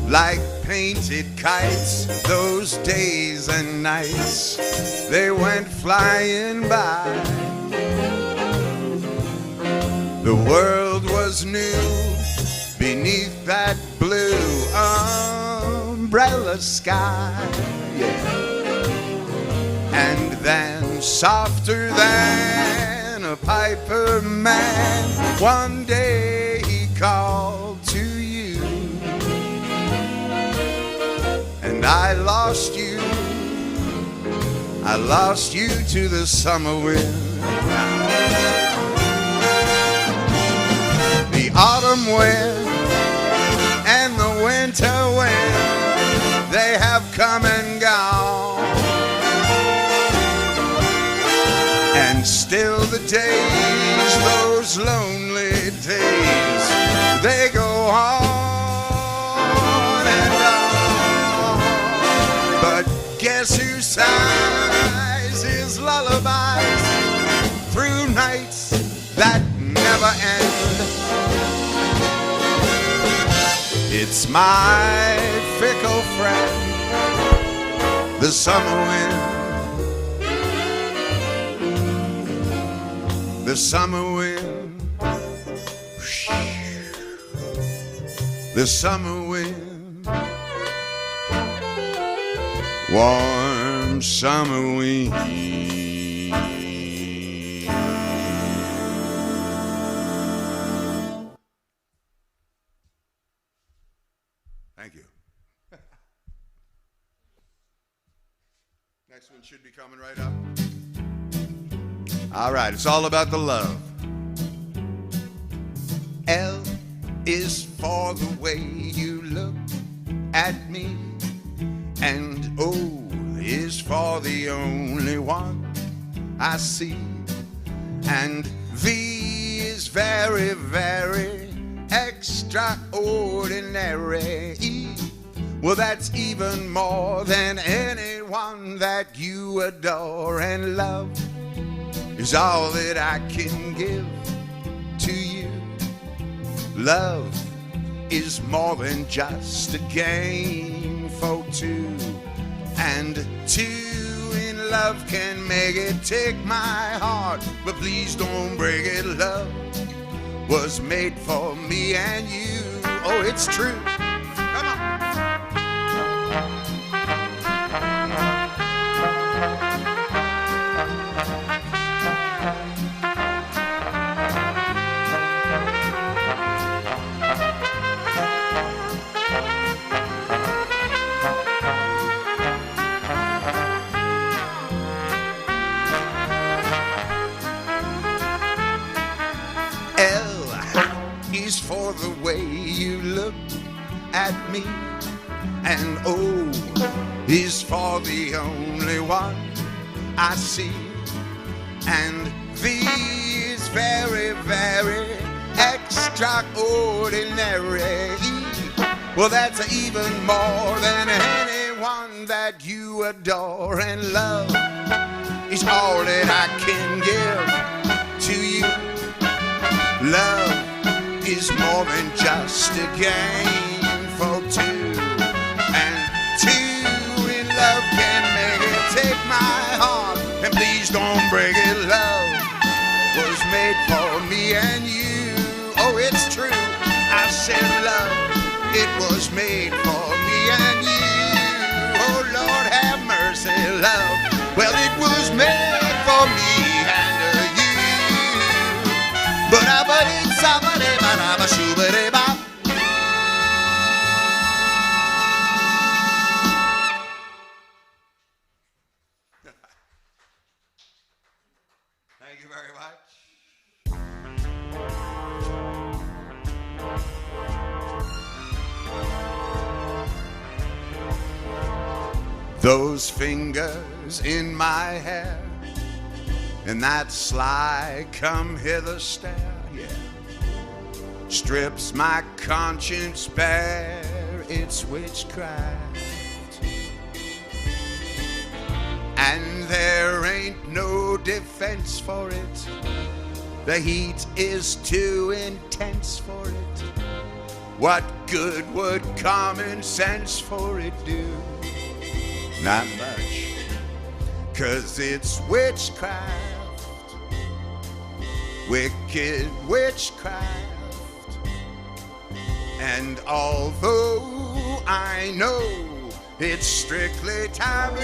Speaker 17: Like painted kites, those days and nights, they went flying by. The world was new beneath that blue umbrella sky, yeah. And then, softer than a piper man, one day he called to you, and I lost you to the summer wind. The autumn wind and the winter wind, they have come and gone, and still the days, those lonely days, they go on and on. But guess who sighs his lullabies through nights that never end? It's my fickle friend, the summer wind. The summer wind. The summer wind. Warm summer wind. Thank you. Next one should be coming right up. All right, it's all about the love. L is for the way you look at me, and O is for the only one I see, and V is very, very extraordinary. E, well, that's even more than anyone that you adore, and love is all that I can give to you. Love is more than just a game for two, and two in love can make it. Take my heart, but please don't break it. Love was made for me and you. Oh, it's true. Come on. For the way you look at me, and O is for the only one I see, and V is very, very extraordinary. Well, that's even more than anyone that you adore, and love is all that I can give to you. Love is more than just a game for two, and two in love can make it. Take my heart, and please don't break it. Love was made for me and you. Oh, it's true. I said love, it was made for me and you. Oh, Lord have mercy, love. Well, it was made for me and you. But it's somebody, but I'm a shoo-ba-de-bop. Thank you very much. Those fingers in my hair and that sly come hither stare, yeah, strips my conscience bare, it's witchcraft. and there ain't no defense for it. The heat is too intense for it. What good would common sense for it do? Not much, 'cause it's witchcraft, wicked witchcraft. And although I know it's strictly taboo,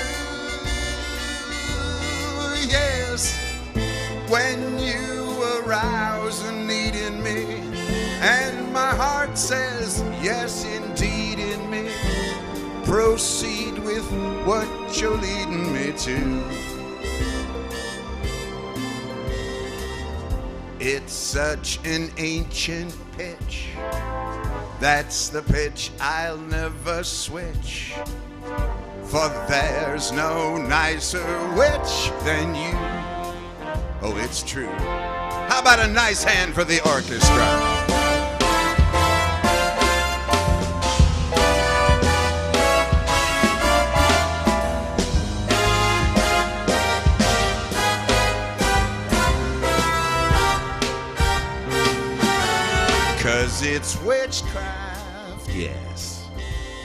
Speaker 17: yes, when you arouse a need in me, and my heart says yes indeed in me, proceed with what you're leading me to. It's such an ancient pitch, that's the pitch I'll never switch, for there's no nicer witch than you. Oh, it's true. How about a nice hand for the orchestra? 'Cause it's witchcraft, yes,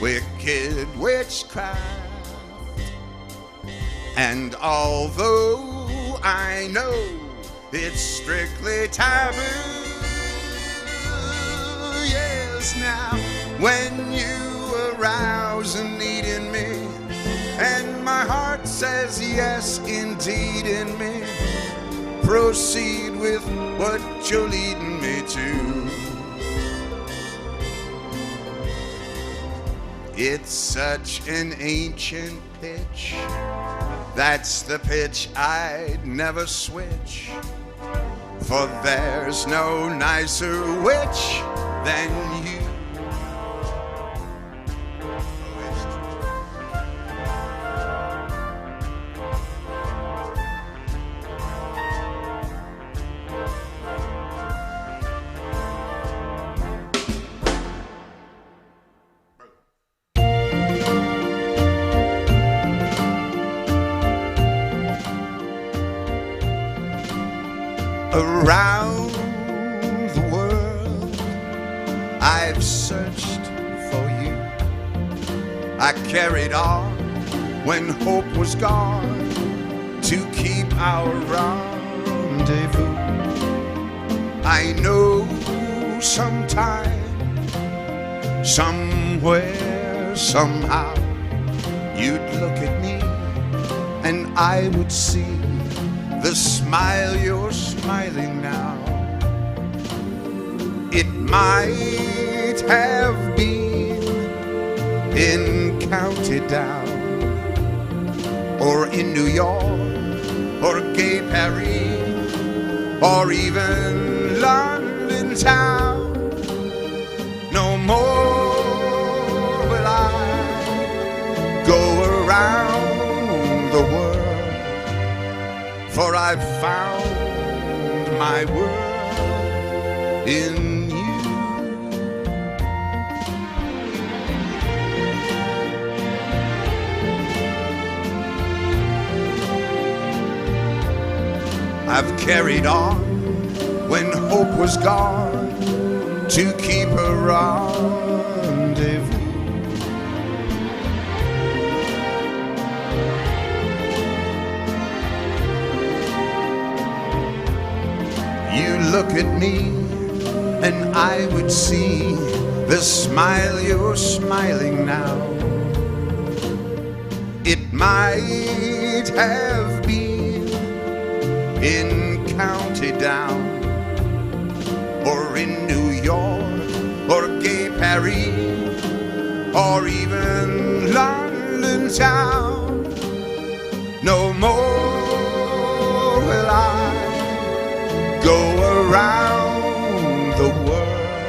Speaker 17: wicked witchcraft. And although I know it's strictly taboo, yes, now when you arouse a need in me, and my heart says yes indeed in me, proceed with what you're leading me to. It's such an ancient pitch, that's the pitch I'd never switch, for there's no nicer witch than you. Around the world I've searched for you. I carried on when hope was gone to keep our rendezvous. I know sometime, somewhere, somehow, you'd look at me and I would see the smile you're smiling now. It might have been in County Down, or in New York, or Gay Paris, or even London town. No more will I go around the world, for I've found my world in you. I've carried on when hope was gone to keep a rendezvous. You look at me and I would see the smile you're smiling now. It might have been in County Down, or in New York, or Gay Paris, or even London town. No more will I go around the world,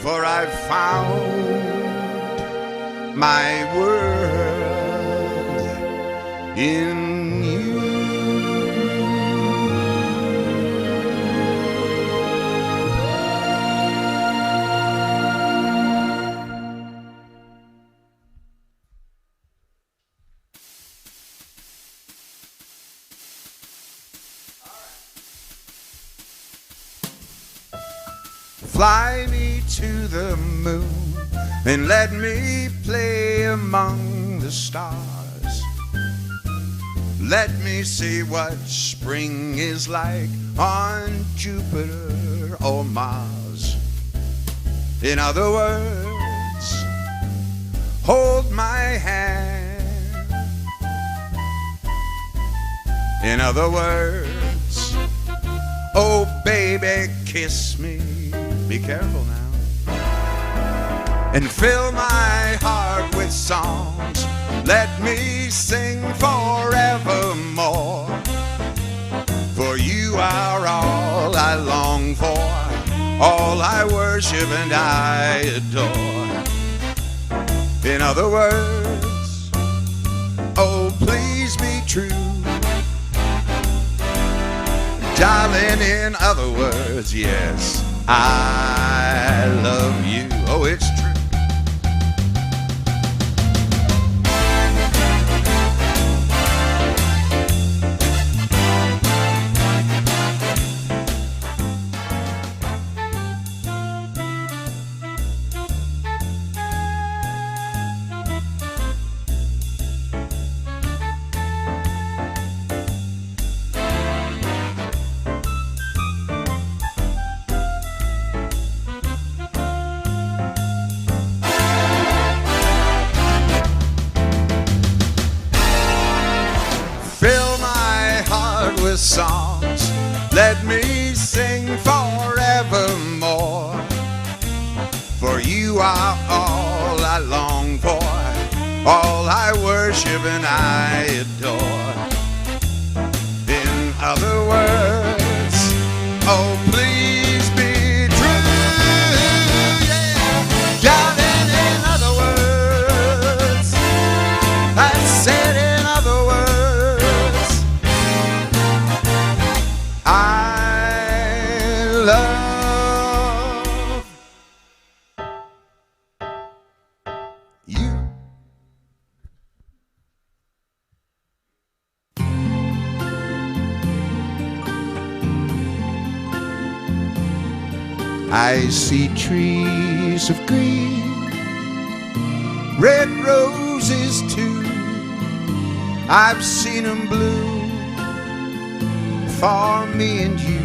Speaker 17: for I've found my world in you. Fly me to the moon and let me play among the stars. Let me see what spring is like on Jupiter or Mars. In other words, hold my hand. In other words, oh baby, kiss me. Be careful now. And fill my heart with songs. Let me sing forevermore. For you are all I long for, all I worship and I adore. In other words, oh please be true. Darling, in other words, yes, I love you. Oh, it's true. Songs, let me sing forevermore. For you are all I long for, all I worship and I adore. In other words, oh please be true, yeah. Darling, in other words, I said in other words, I see trees of green, red roses too. I've seen them bloom for me and you.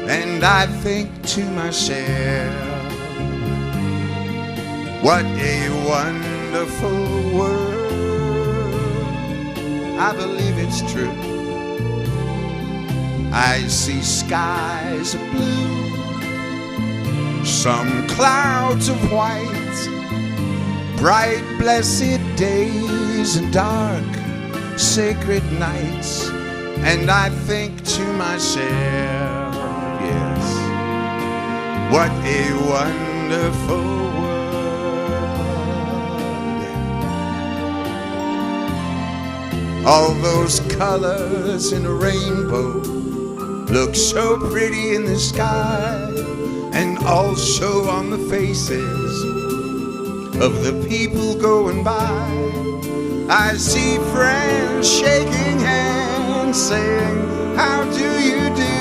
Speaker 17: And I think to myself, what a wonderful world. I believe it's true. I see skies of blue, some clouds of white, bright blessed days and dark sacred nights. And I think to myself, yes, what a wonderful world. All those colors in a rainbow look so pretty in the sky, and also on the faces of the people going by. I see friends shaking hands, saying, how do you do?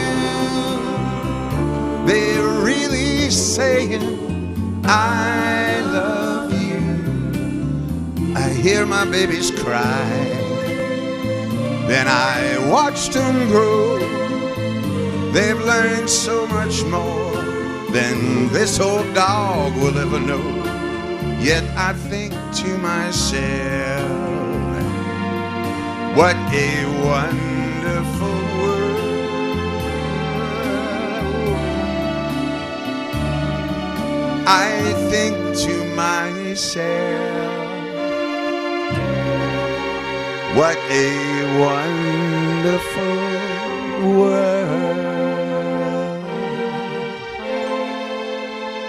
Speaker 17: They're really saying, I love you. I hear my babies cry, then I watch them grow. They've learned so much more than this old dog will ever know. Yet I think to myself, what a wonderful world. I think to myself, what a wonderful world.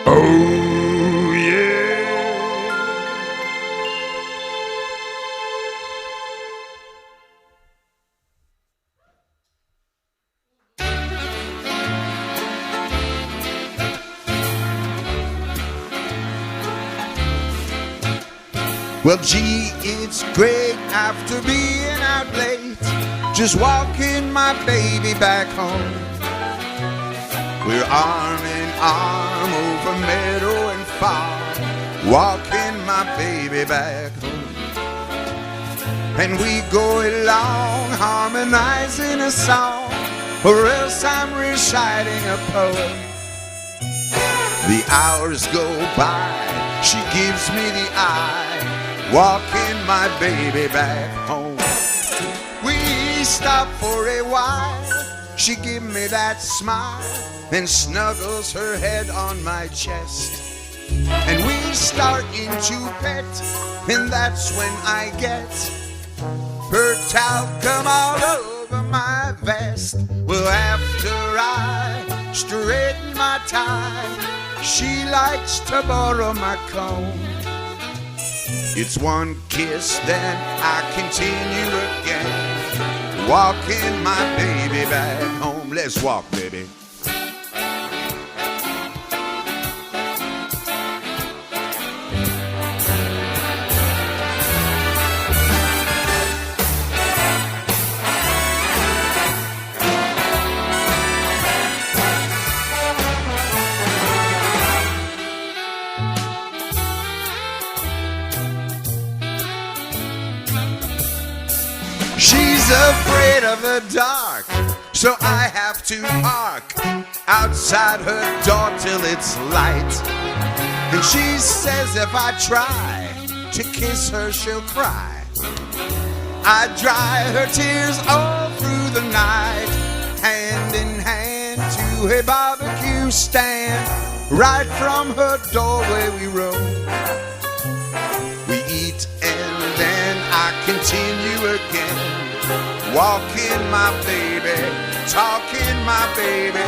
Speaker 17: Oh yeah. Well, gee, it's great after being out late, just walking my baby back home. We're arm in arm over meadow and farm, walking my baby back home. And we go along harmonizing a song, or else I'm reciting a poem. The hours go by, she gives me the eye, walking my baby back home. We stop for a while, she give me that smile, then snuggles her head on my chest. And we start into pet, and that's when I get her talcum all over my vest. Well, after I straighten my tie, she likes to borrow my comb. It's one kiss, then I continue again, walking my baby back home. Let's walk, baby. She's afraid of the dark, so I have to park outside her door till it's light. And she says if I try to kiss her, she'll cry. I dry her tears all through the night, hand in hand to a barbecue stand. Right from her doorway we roam. We eat and then I continue again, walking my baby, talking my baby,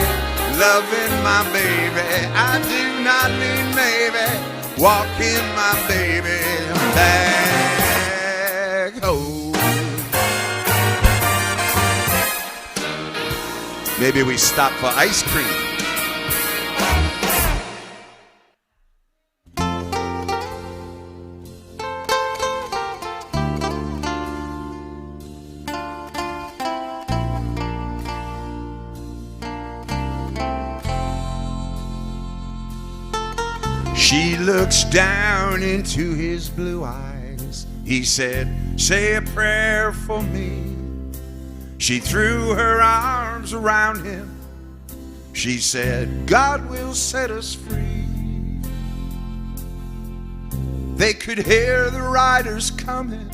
Speaker 17: loving my baby. I do not mean maybe, walking my baby back home. Maybe we stop for ice cream. She looks down into his blue eyes. He said, say a prayer for me. She threw her arms around him. She said, God will set us free. They could hear the riders coming.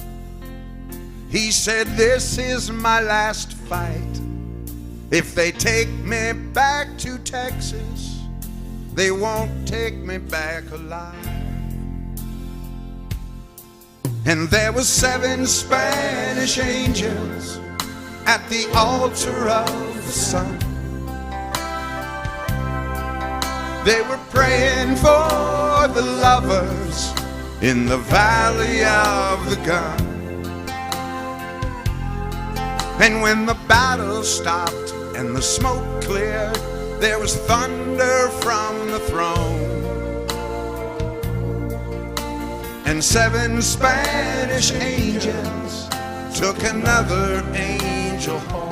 Speaker 17: He said, this is my last fight. If they take me back to Texas, they won't take me back alive. And there were 7 Spanish angels at the altar of the sun. They were praying for the lovers in the valley of the gun. And when the battle stopped and the smoke cleared, there was thunder from the throne. And 7 Spanish angels took another angel home.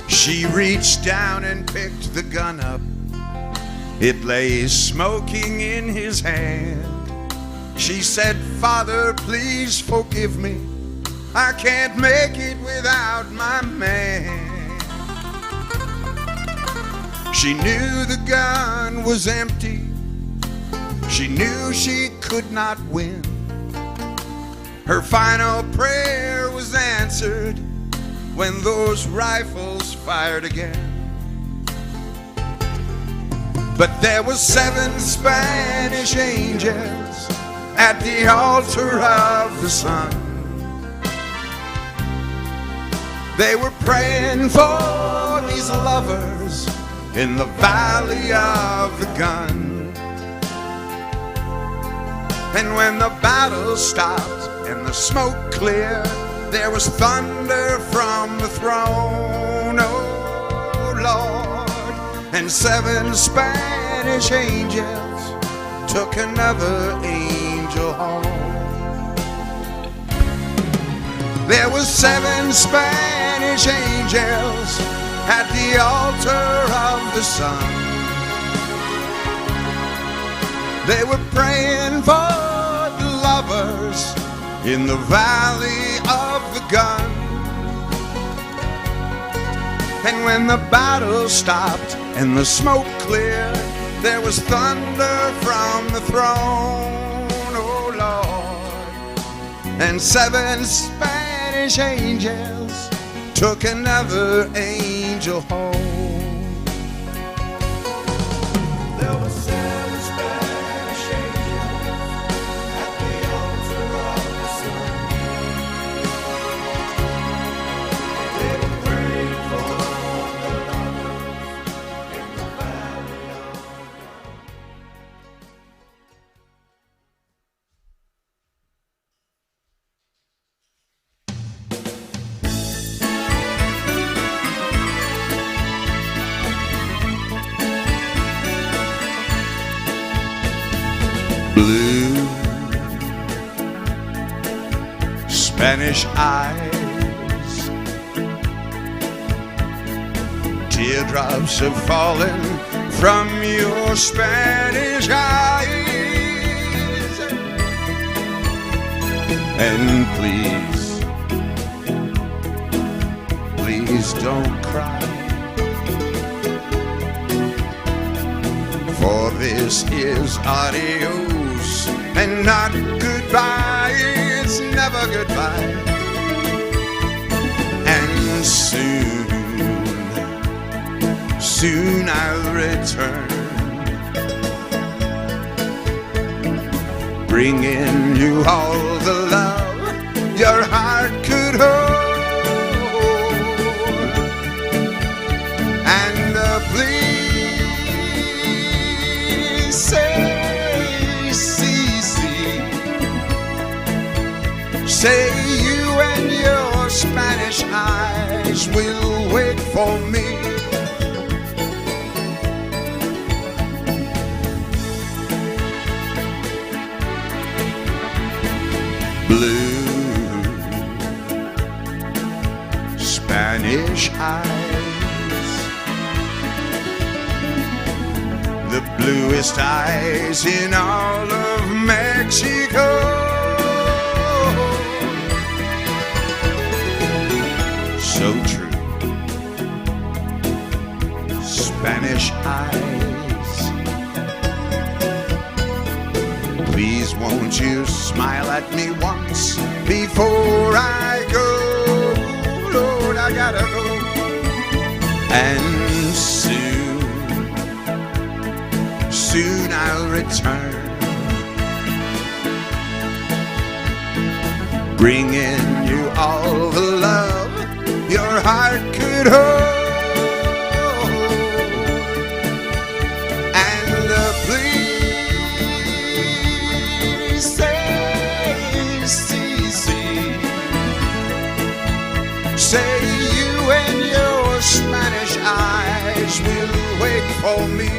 Speaker 17: She reached down and picked the gun up. It lay smoking in his hand. She said, Father, please forgive me. I can't make it without my man. She knew the gun was empty. She knew she could not win. Her final prayer was answered when those rifles fired again. But there were 7 Spanish angels at the altar of the sun. They were praying for these lovers in the valley of the gun. And when the battle stopped and the smoke cleared, there was thunder from the throne, oh Lord. And 7 Spanish angels took another angel home. There were 7 Spanish angels at the altar of the sun. They were praying for the lovers in the valley of the gun. And when the battle stopped and the smoke cleared, there was thunder from the throne, oh Lord. And 7 Spanish angels took another angel home. There were 7 Spanish angels at the altar of the sun. They were praying for the lovers in the valley of blue Spanish eyes, teardrops have fallen from your Spanish eyes. And please don't cry, for this is adios and not goodbye. It's never goodbye. And soon I'll return, bringing you all the love your heart could hold. And please say you and your Spanish eyes will wait for me. Blue Spanish eyes, the bluest eyes in all of Mexico. So true, Spanish eyes. Please won't you smile at me once before I go? Lord, I gotta go. And soon I'll return, bringing you all the love your heart could hold. And please say you and your Spanish eyes will wait for me.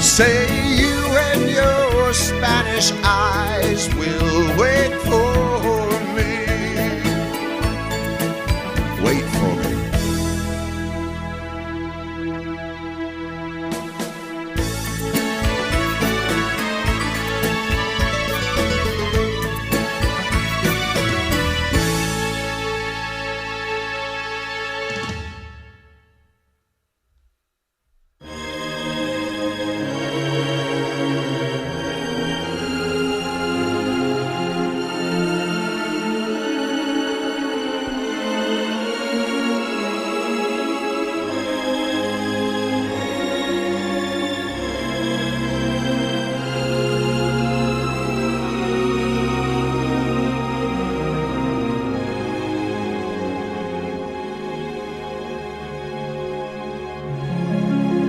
Speaker 17: Say you and your Spanish eyes will wait for me. Wait for me.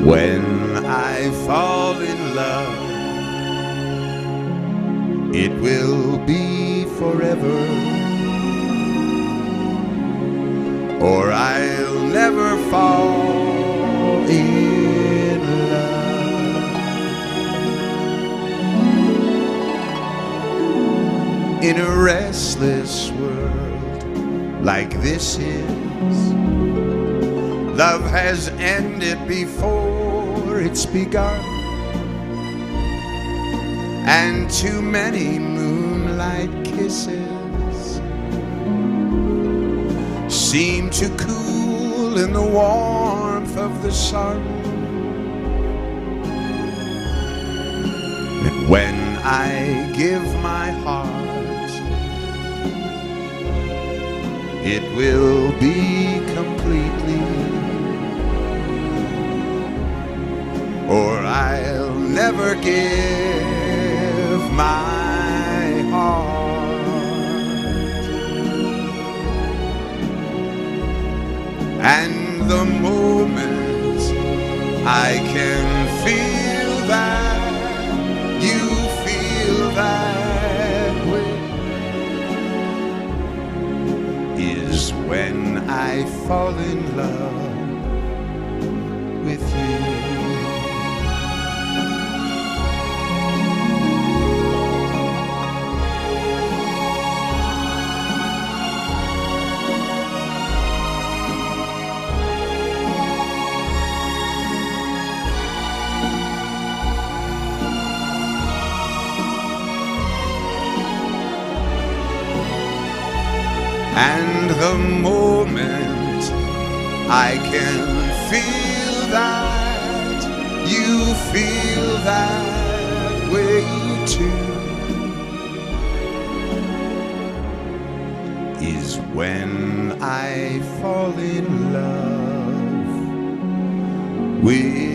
Speaker 17: When I fall in love, it will be forever, or I'll never fall in love.
Speaker 7: in a restless world like this is. Love has ended before it's begun, and too many moonlight kisses seem to cool in the warmth of the sun. And when I give my heart, it will be completely, or I'll never give my heart. And the moment I can feel that you feel that way is when I fall in love with you. And the moment I can feel that you feel that way too is when I fall in love with you.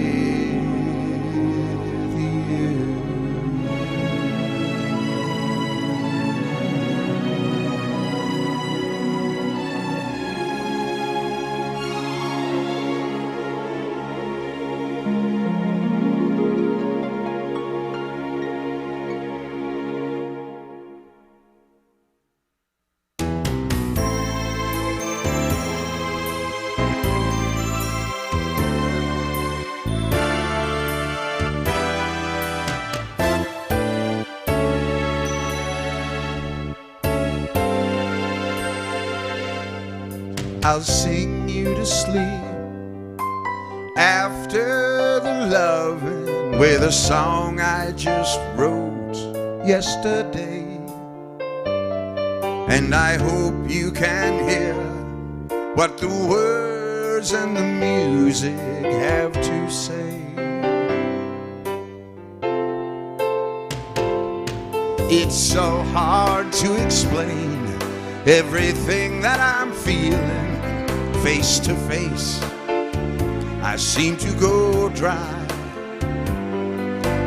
Speaker 7: I'll sing you to sleep after the loving with a song I just wrote yesterday. And I hope you can hear what the words and the music have to say. It's so hard to explain everything that I'm feeling face to face. I seem to go dry,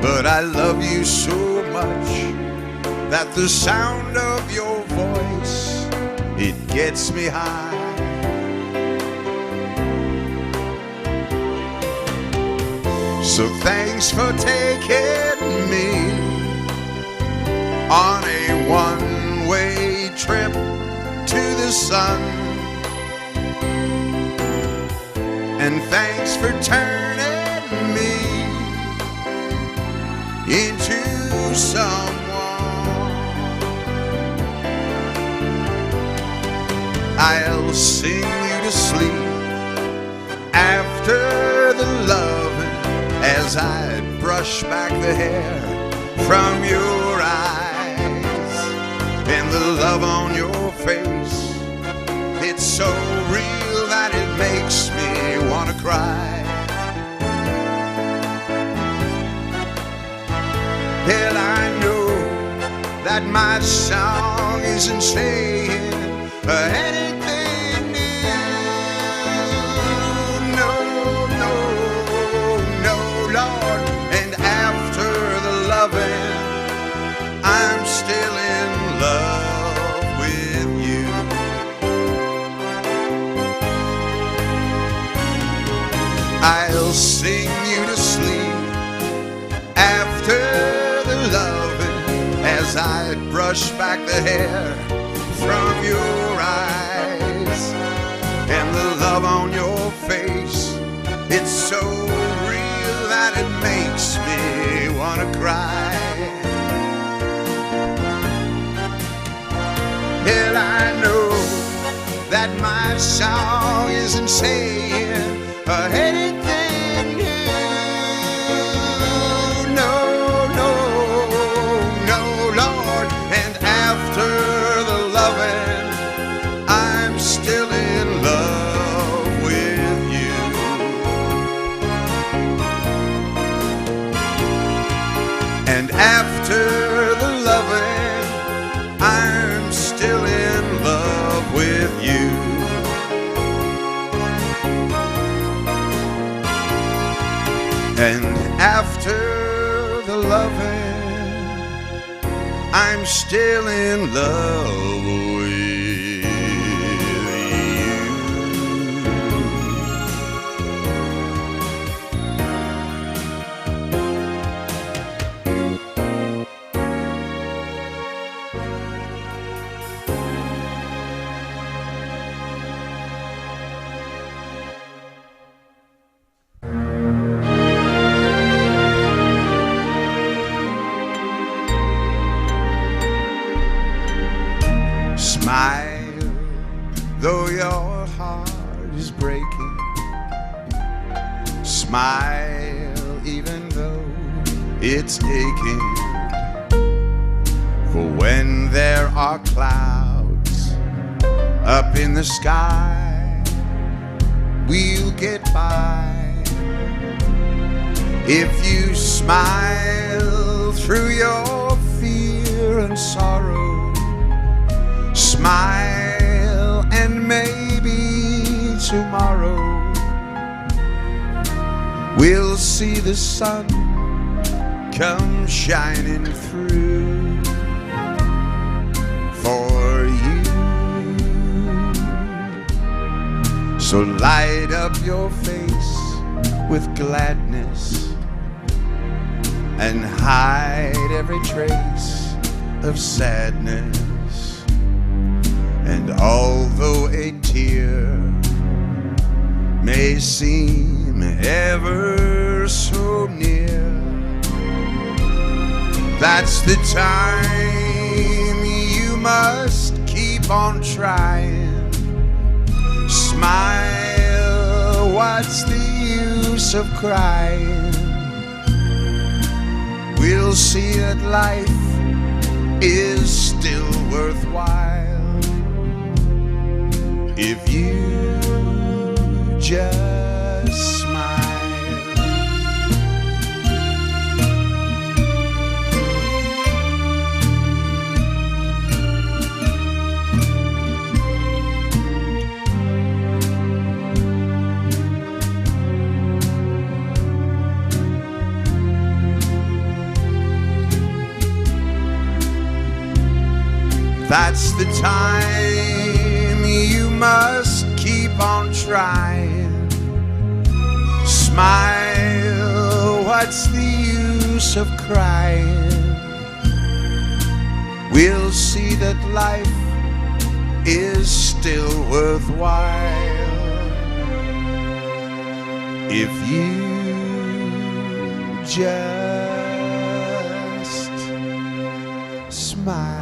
Speaker 7: but I love you so much that the sound of your voice, it gets me high. So thanks for taking me on a one-way trip to the sun, and thanks for turning me into someone. I'll sing you to sleep after the loving as I brush back the hair from your eyes and the love on your face. It's so real that it makes me want to cry. And I know that my song isn't saying anything new. No, no, no, Lord. And after the loving, I'm still in love with you. I'll sing you to sleep after the loving as I brush back the hair from your eyes and the love on your face. It's so real that it makes me want to cry. Hell, I know that my song isn't saying anything new. No, no, no, Lord. And after the loving, I'm still in love with you. And after the loving, I'm still in love with you. And after the loving, I'm still in love with you. Smile, though your heart is breaking. Smile, even though it's aching. For when there are clouds up in the sky, we'll get by. If you smile through your fear and sorrow, smile, and maybe tomorrow we'll see the sun come shining through for you. So light up your face with gladness and hide every trace of sadness. And although a tear may seem ever so near, that's the time you must keep on trying. Smile, what's the use of crying? We'll see that life is still worthwhile if you just smile. That's the time you must keep on trying. Smile, what's the use of crying? We'll see that life is still worthwhile if you just smile.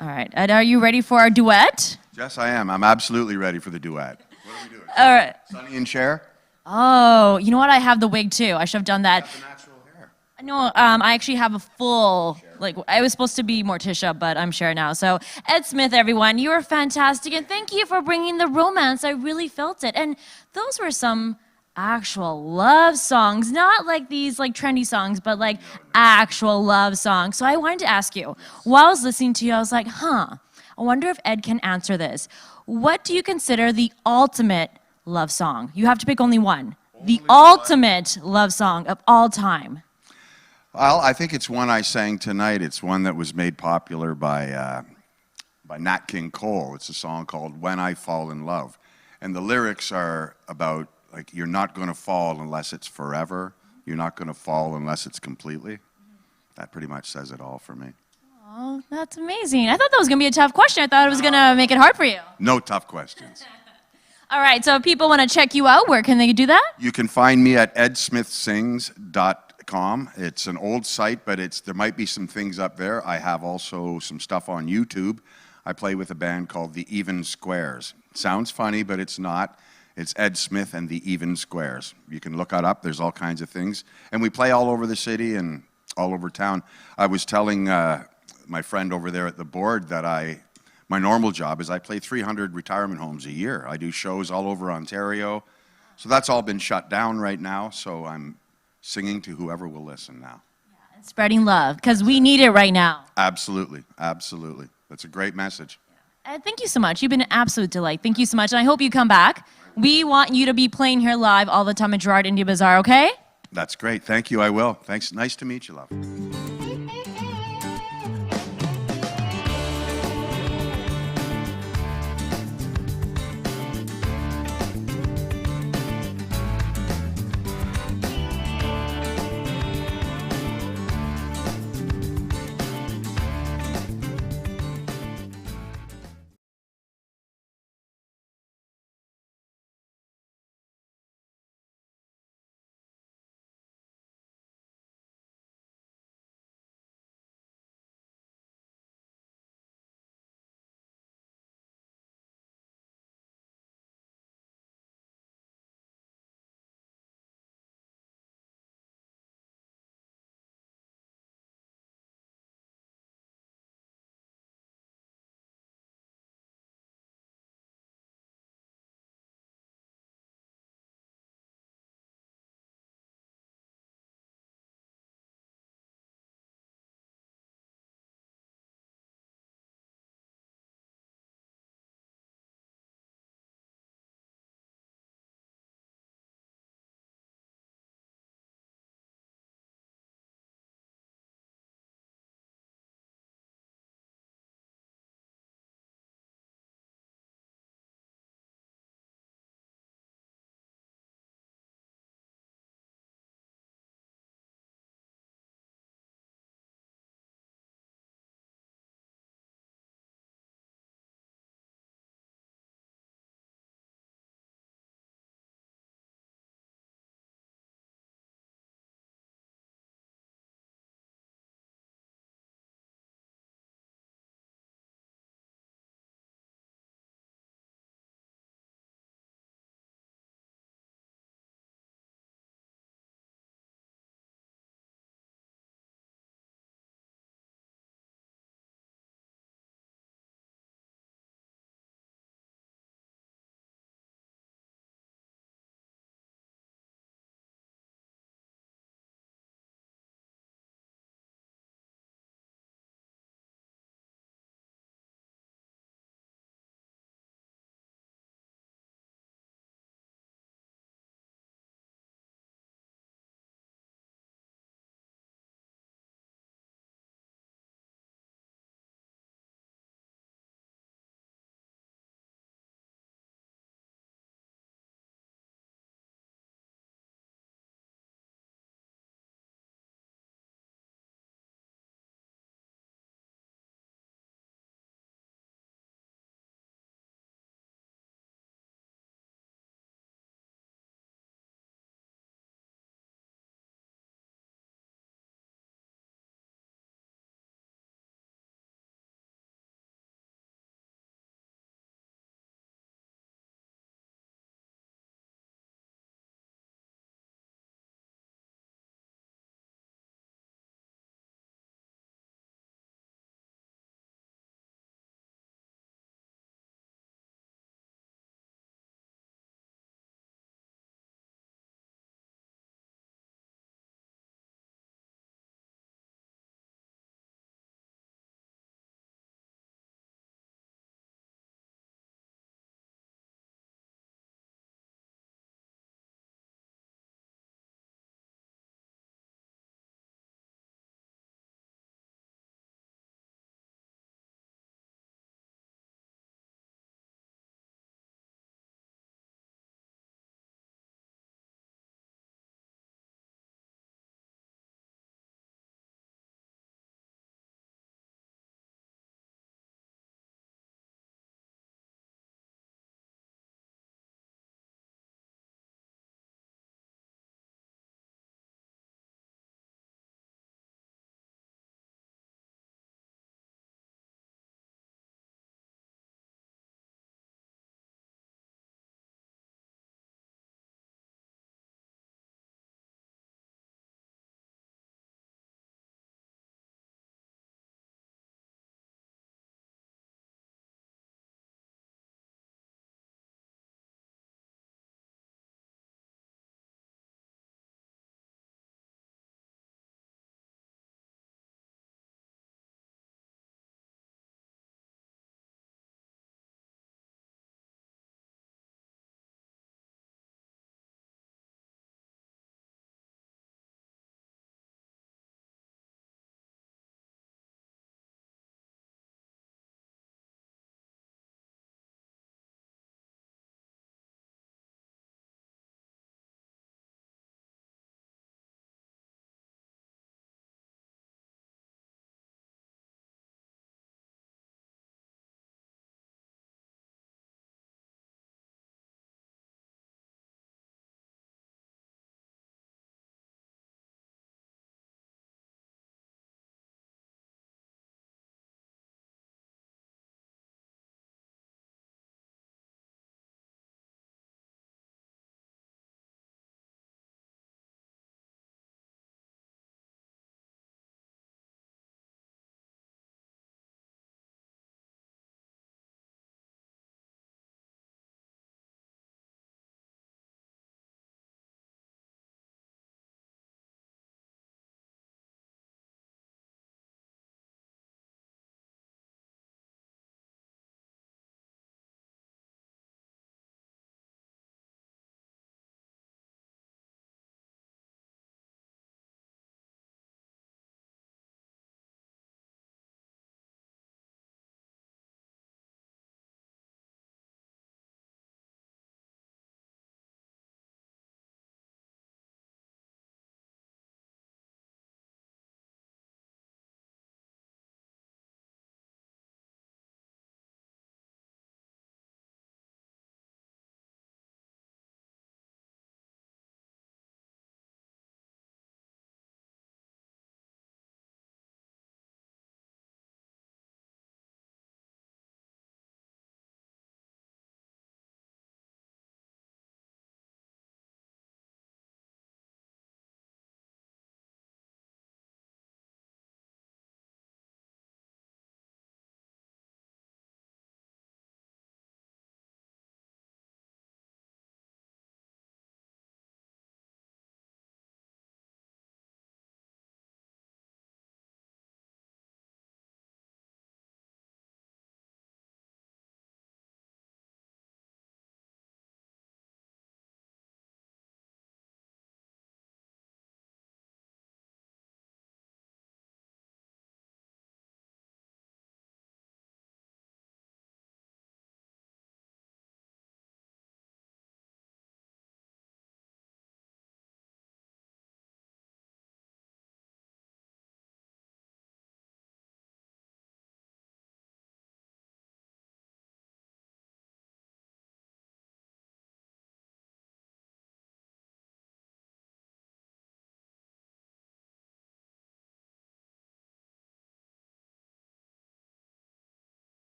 Speaker 1: All right. And are you ready for our duet?
Speaker 17: Yes, I am. I'm absolutely ready for the duet. What are we doing?
Speaker 1: All right.
Speaker 17: Sonny and Cher?
Speaker 1: Oh, you know what? I have the wig too. I should have done that. No, I actually have a full, like, I was supposed to be Morticia, but I'm Cher now. So, Ed Smith, everyone, you were fantastic, and thank you for bringing the romance. I really felt it. And those were some actual love songs, not like these, like, trendy songs, but, like, actual love songs. So I wanted to ask you, while I was listening to you, I was like, I wonder if Ed can answer this. What do you consider the ultimate love song? You have to pick only one. The ultimate love song of all time.
Speaker 17: Well, I think it's one I sang tonight. It's one that was made popular by Nat King Cole. It's a song called When I Fall in Love. And the lyrics are about, like, you're not going to fall unless it's forever. You're not going to fall unless it's completely. That pretty much says it all for me.
Speaker 1: Oh, that's amazing. I thought that was going to be a tough question. I thought it was going to make it hard for you.
Speaker 17: No tough questions.
Speaker 1: All right, so if people want to check you out, where can they do that?
Speaker 17: You can find me at edsmithsings.com. It's an old site, but there might be some things up there. I have also some stuff on YouTube. I play with a band called the Even Squares. Sounds funny, but it's not. It's Ed Smith and the Even Squares. You can look it up. There's all kinds of things. And we play all over the city and all over town. I was telling my friend over there at the board that my normal job is I play 300 retirement homes a year. I do shows all over Ontario. So that's all been shut down right now, so I'm singing to whoever will listen now.
Speaker 1: And spreading love, because we need it right now.
Speaker 17: Absolutely, absolutely. That's a great message.
Speaker 1: Thank you so much. You've been an absolute delight. Thank you so much, and I hope you come back. We want you to be playing here live all the time at Gerrard India Bazaar, okay?
Speaker 17: That's great. Thank you, I will. Thanks. Nice to meet you, love.